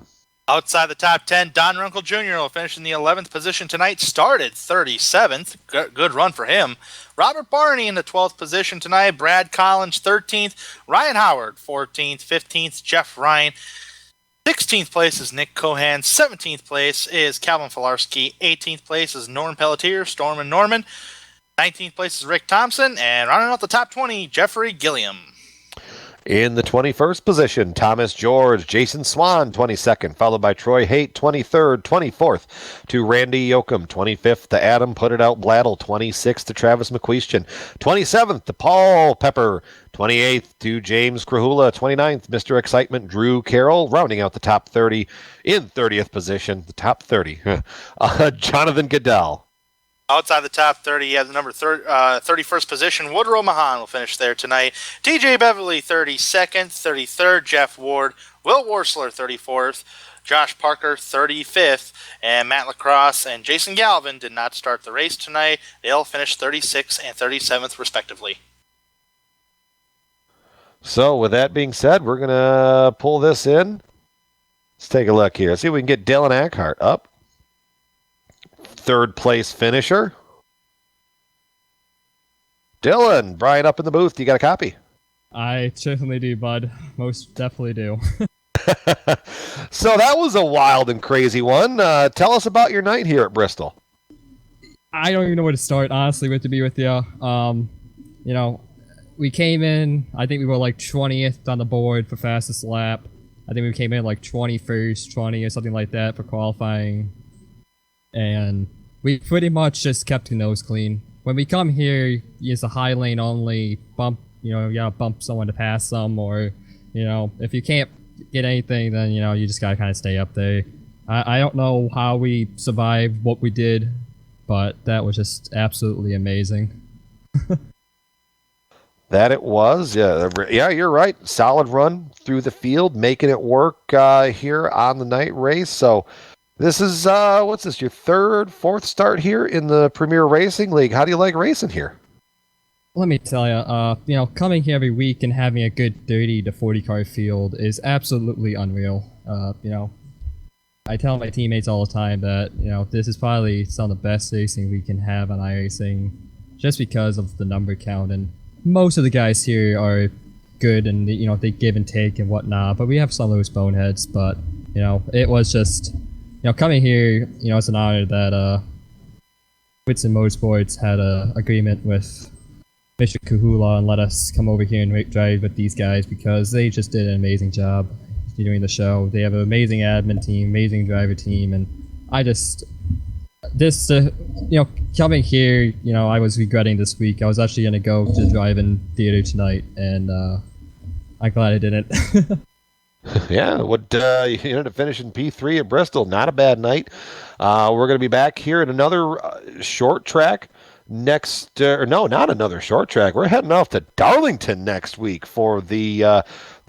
Outside the top 10, Don Runkle Jr. will finish in the 11th position tonight. Started 37th. Good run for him. Robert Barney in the 12th position tonight. Brad Collins, 13th. Ryan Howard, 14th. 15th, Jeff Ryan. 16th place is Nick Cohan. 17th place is Calvin Filarski. 18th place is Norm Pelletier, Storm and Norman. 19th place is Rick Thompson. And rounding out the top 20, Jeffrey Gilliam. In the 21st position, Thomas George, Jason Swan, 22nd, followed by Troy Haight, 23rd, 24th to Randy Yoakum, 25th to Adam Put It Out Bladdle, 26th to Travis McQuestion, 27th to Paul Pepper, 28th to James Krahula, 29th, Mr. Excitement, Drew Carroll, rounding out the top 30. In 30th position, the top 30, Jonathan Goodell. Outside the top 30, you have the number 31st position. Woodrow Mahan will finish there tonight. TJ Beverly, 32nd. 33rd, Jeff Ward. Will Worsler, 34th. Josh Parker, 35th. And Matt Lacrosse and Jason Galvin did not start the race tonight. They'll finish 36th and 37th, respectively. So, with that being said, we're going to pull this in. Let's take a look here. See if we can get Dylan Eckhart up. 3rd place finisher. Dylan, Brian up in the booth. You got a copy? I certainly do, bud. Most definitely do. So that was a wild and crazy one. Tell us about your night here at Bristol. I don't even know where to start, honestly, to be with you. We came in, I think we were like 20th on the board for fastest lap. I think we came in like 21st, 20 or something like that for qualifying. And we pretty much just kept the nose clean. When we come here, it's a high lane only bump. You gotta bump someone to pass them, or if you can't get anything, then you just gotta kind of stay up there. I don't know how we survived what we did, but that was just absolutely amazing. That it was. Yeah, you're right. Solid run through the field, making it work here on the night race. So. This is, what's this, your 3rd, 4th start here in the Premier Racing League. How do you like racing here? Let me tell you, coming here every week and having a good 30 to 40 car field is absolutely unreal. I tell my teammates all the time that, this is probably some of the best racing we can have on iRacing just because of the number count. And most of the guys here are good and, they give and take and whatnot, but we have some of those boneheads. But, it was just... coming here, it's an honor that Whitson Motorsports had an agreement with Mr. Kahula and let us come over here and drive with these guys because they just did an amazing job doing the show. They have an amazing admin team, amazing driver team, and coming here, I was regretting this week. I was actually going to go to the drive-in theater tonight, and I'm glad I didn't. Yeah, you ended up finishing P3 at Bristol. Not a bad night. We're going to be back here at another short track next. No, not another short track. We're heading off to Darlington next week for the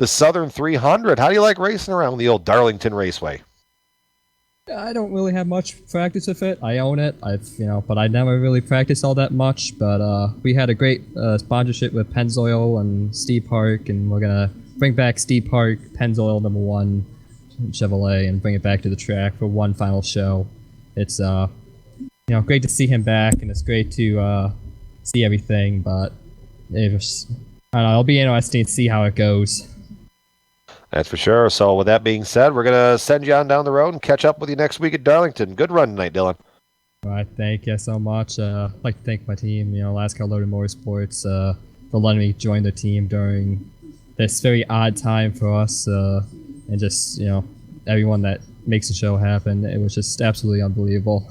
Southern 300. How do you like racing around the old Darlington Raceway? I don't really have much practice with it. I own it. But I never really practiced all that much. But we had a great sponsorship with Pennzoil and Steve Park, and we're gonna bring back Steve Park, Pennzoil number 1 Chevrolet, and bring it back to the track for one final show. It's great to see him back, and it's great to see everything. But I don't know, it'll be interesting to see how it goes. That's for sure. So with that being said, we're going to send you on down the road and catch up with you next week at Darlington. Good run tonight, Dylan. All right, thank you so much. I'd like to thank my team, Lascar Loaded Motorsports, for letting me join the team during this very odd time for us, and just, everyone that makes the show happen. It was just absolutely unbelievable.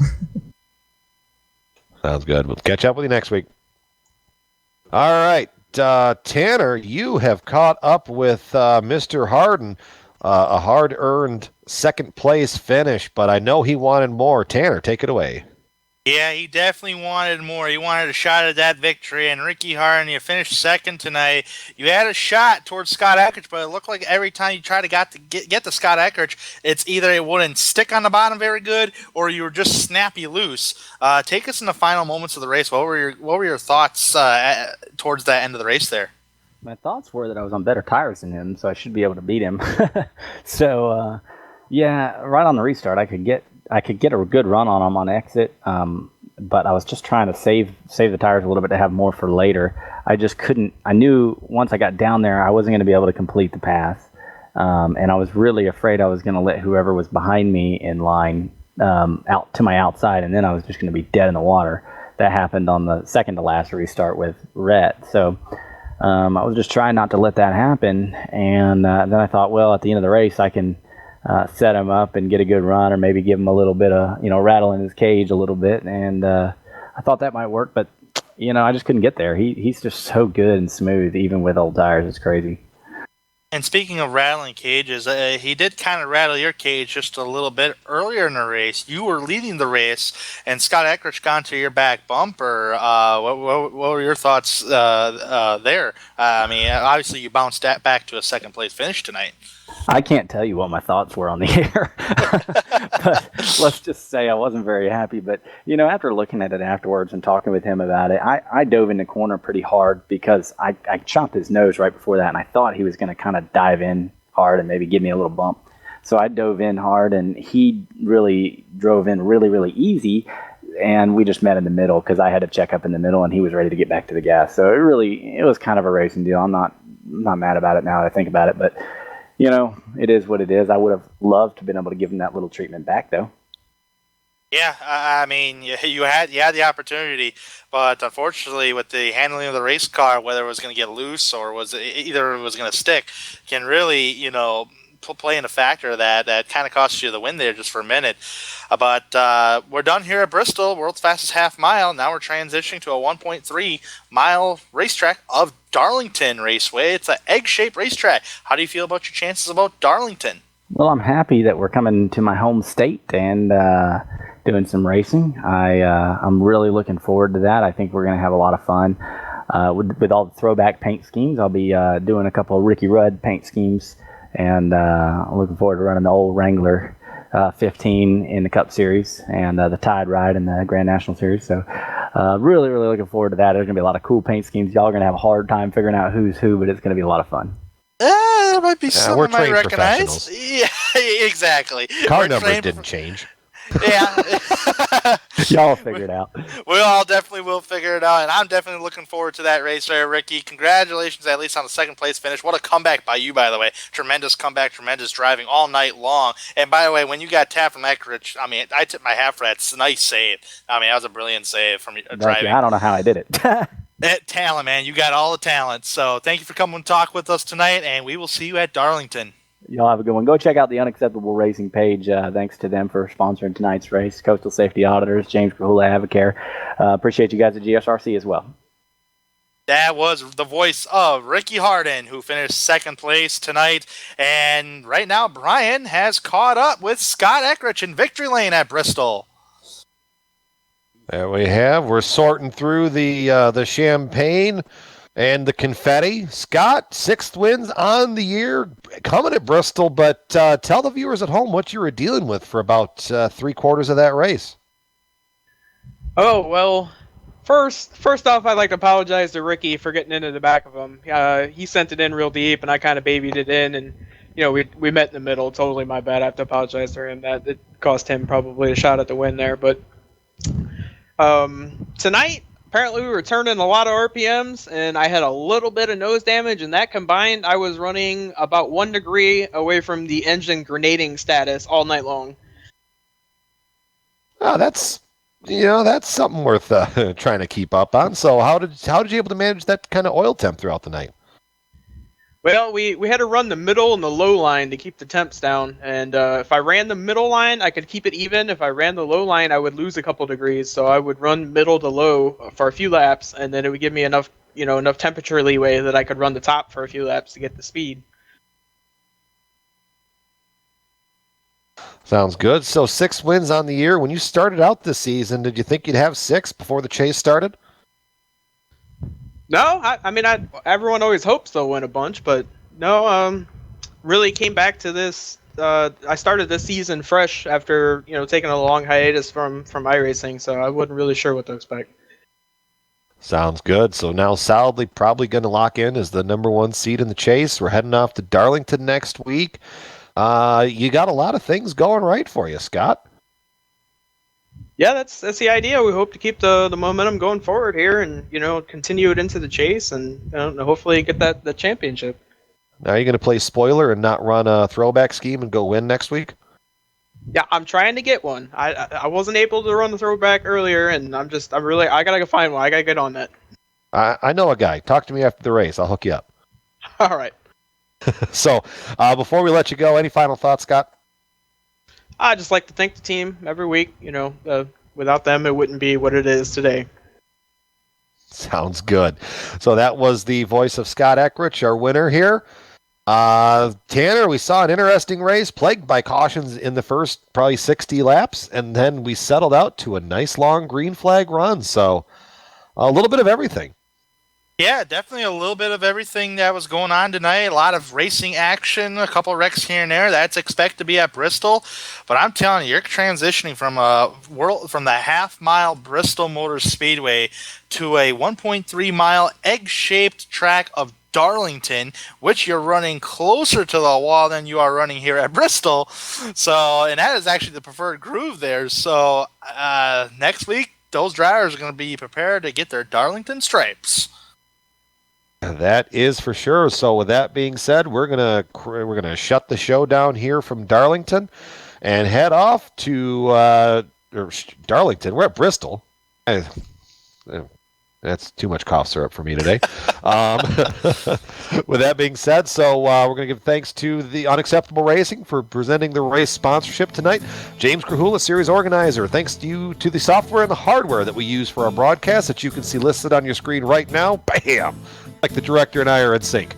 Sounds good. We'll catch up with you next week. All right. Tanner, you have caught up with Mr. Harden, a hard-earned second-place finish, but I know he wanted more. Tanner, take it away. Yeah, he definitely wanted more. He wanted a shot at that victory. And Ricky Harden, you finished second tonight. You had a shot towards Scott Eich, but it looked like every time you tried to get to Scott Eich, it's either it wouldn't stick on the bottom very good, or you were just snappy loose. Take us in the final moments of the race. What were your thoughts towards that end of the race there? My thoughts were that I was on better tires than him, so I should be able to beat him. So, yeah, right on the restart, I could get a good run on him on exit, but I was just trying to save the tires a little bit to have more for later. I just couldn't. I knew once I got down there, I wasn't going to be able to complete the pass, and I was really afraid I was going to let whoever was behind me in line out to my outside, and then I was just going to be dead in the water. That happened on the second to last restart with Rhett. So I was just trying not to let that happen, and then I thought, well, at the end of the race, I can set him up and get a good run, or maybe give him a little bit of, rattle in his cage a little bit. And I thought that might work, but, I just couldn't get there. He's just so good and smooth, even with old tires. It's crazy. And speaking of rattling cages, he did kind of rattle your cage just a little bit earlier in the race. You were leading the race, and Scott Eich got into your back bumper. What were your thoughts there? Obviously you bounced back to a second-place finish tonight. I can't tell you what my thoughts were on the air, but let's just say I wasn't very happy. But, after looking at it afterwards and talking with him about it, I dove in the corner pretty hard because I chopped his nose right before that, and I thought he was going to kind of dive in hard and maybe give me a little bump. So I dove in hard, and he really drove in really, really easy, and we just met in the middle because I had to check up in the middle, and he was ready to get back to the gas. So it was kind of a racing deal. I'm not mad about it now that I think about it, but it is what it is. I would have loved to have been able to give him that little treatment back, though. Yeah, you had the opportunity, but unfortunately, with the handling of the race car, whether it was going to get loose or was going to stick, can really, play in a factor that kind of cost you the win there just for a minute. But we're done here at Bristol, world's fastest half mile. Now we're transitioning to a 1.3 mile racetrack of Darlington Raceway. It's an egg-shaped racetrack. How do you feel about your chances about Darlington? Well, I'm happy that we're coming to my home state and doing some racing. I'm really looking forward to that. I think we're going to have a lot of fun. With all the throwback paint schemes, I'll be doing a couple of Ricky Rudd paint schemes, and I'm looking forward to running the old Wrangler 15 in the Cup Series and the Tide Ride in the Grand National Series. So really, really looking forward to that. There's going to be a lot of cool paint schemes. Y'all are going to have a hard time figuring out who's who, but it's going to be a lot of fun. There might be some I might recognize. Yeah, exactly. Car numbers didn't change. Yeah. Y'all figure it out. We all definitely will figure it out, and I'm definitely looking forward to that race there, Ricky. Congratulations, at least on the second place finish. What a comeback by you, by the way. Tremendous comeback, tremendous driving all night long. And by the way, when you got tapped from Eich, I tipped my hat for that. It's a nice save. That was a brilliant save from driving. I don't know how I did it. That talent, man. You got all the talent. So thank you for coming and talk with us tonight, and we will see you at Darlington. Y'all have a good one. Go check out the Unacceptable Racing page. Thanks to them for sponsoring tonight's race. Coastal Safety Auditors, James Grahula, AdvoCare. Appreciate you guys at GSRC as well. That was the voice of Ricky Harden, who finished second place tonight. And right now, Brian has caught up with Scott Eich in victory lane at Bristol. There we have. We're sorting through the champagne and the confetti. Scott, 6th wins on the year, coming at Bristol, but tell the viewers at home what you were dealing with for about 3/4 of that race. Oh, well, first off, I'd like to apologize to Ricky for getting into the back of him. He sent it in real deep, and I kind of babied it in, and we met in the middle. Totally my bad. I have to apologize to him. That it cost him probably a shot at the win there, but tonight, apparently we were turning a lot of RPMs, and I had a little bit of nose damage, and that combined, I was running about 1 degree away from the engine grenading status all night long. Oh, that's something worth trying to keep up on. So how did you able to manage that kind of oil temp throughout the night? Well, we had to run the middle and the low line to keep the temps down, and if I ran the middle line, I could keep it even. If I ran the low line, I would lose a couple degrees, so I would run middle to low for a few laps, and then it would give me enough enough temperature leeway that I could run the top for a few laps to get the speed. Sounds good. So 6 wins on the year. When you started out this season, did you think you'd have 6 before the chase started? No, everyone always hopes they'll win a bunch, but no, really came back to this. I started this season fresh after taking a long hiatus from iRacing, so I wasn't really sure what to expect. Sounds good. So now solidly probably going to lock in as the number 1 seed in the chase. We're heading off to Darlington next week. You got a lot of things going right for you, Scott. Yeah, that's the idea. We hope to keep the momentum going forward here, and continue it into the chase, and hopefully get the championship. Now you're going to play spoiler and not run a throwback scheme and go win next week? Yeah, I'm trying to get one. I wasn't able to run the throwback earlier, and I gotta go find one. I gotta get on that. I know a guy. Talk to me after the race. I'll hook you up. All right. So, before we let you go, any final thoughts, Scott? I just like to thank the team every week. Without them, it wouldn't be what it is today. Sounds good. So that was the voice of Scott Eich, our winner here. Tanner, we saw an interesting race plagued by cautions in the first probably 60 laps, and then we settled out to a nice long green flag run. So a little bit of everything. Yeah, definitely a little bit of everything that was going on tonight. A lot of racing action, a couple wrecks here and there. That's expected to be at Bristol. But I'm telling you, you're transitioning from the half-mile Bristol Motor Speedway to a 1.3-mile egg-shaped track of Darlington, which you're running closer to the wall than you are running here at Bristol. So, and that is actually the preferred groove there. So, next week, those drivers are going to be prepared to get their Darlington stripes. That is for sure. So with that being said, we're gonna shut the show down here from Darlington and head off to Darlington. We're at Bristol. That's too much cough syrup for me today. With that being said, so we're going to give thanks to the Unacceptable Racing for presenting the race sponsorship tonight. James Krahula, series organizer. Thanks to you to the software and the hardware that we use for our broadcast that you can see listed on your screen right now. Bam! Like the director and I are in sync.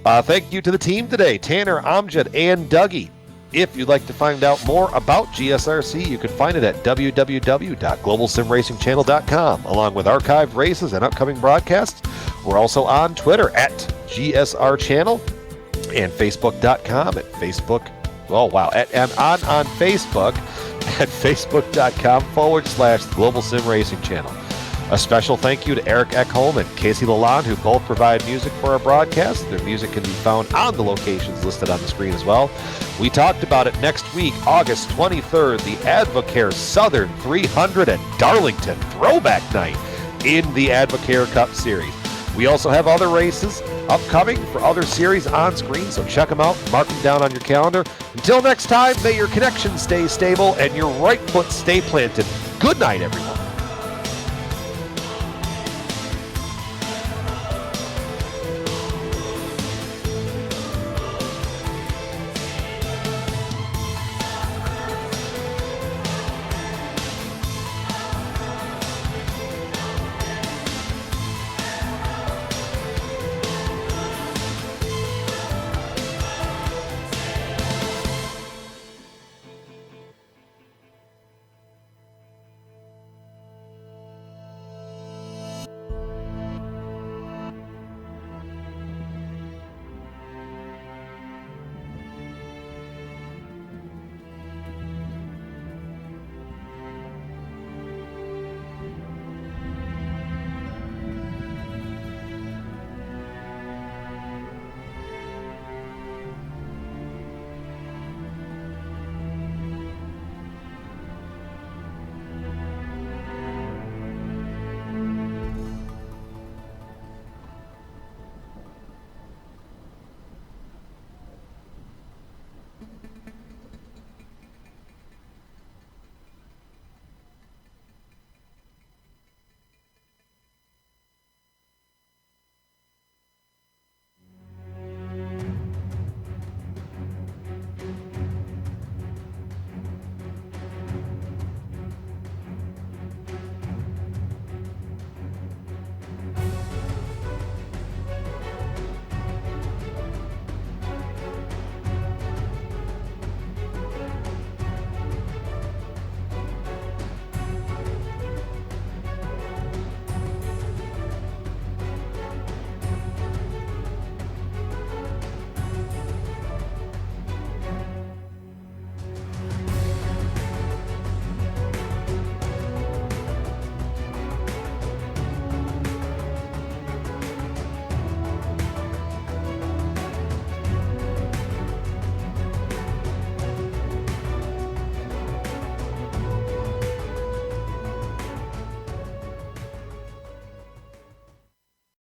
Thank you to the team today, Tanner, Amjad, and Dougie. If you'd like to find out more about GSRC, you can find it at www.globalsimracingchannel.com, along with archived races and upcoming broadcasts. We're also on Twitter at GSR Channel and Facebook.com at Facebook. Oh, wow. And on Facebook at facebook.com/Global Sim Racing Channel. A special thank you to Eric Eckholm and Casey Lalonde, who both provide music for our broadcast. Their music can be found on the locations listed on the screen as well. We talked about it next week, August 23rd, the AdvoCare Southern 300 at Darlington Throwback Night in the AdvoCare Cup Series. We also have other races upcoming for other series on screen, so check them out, mark them down on your calendar. Until next time, may your connection stay stable and your right foot stay planted. Good night, everyone.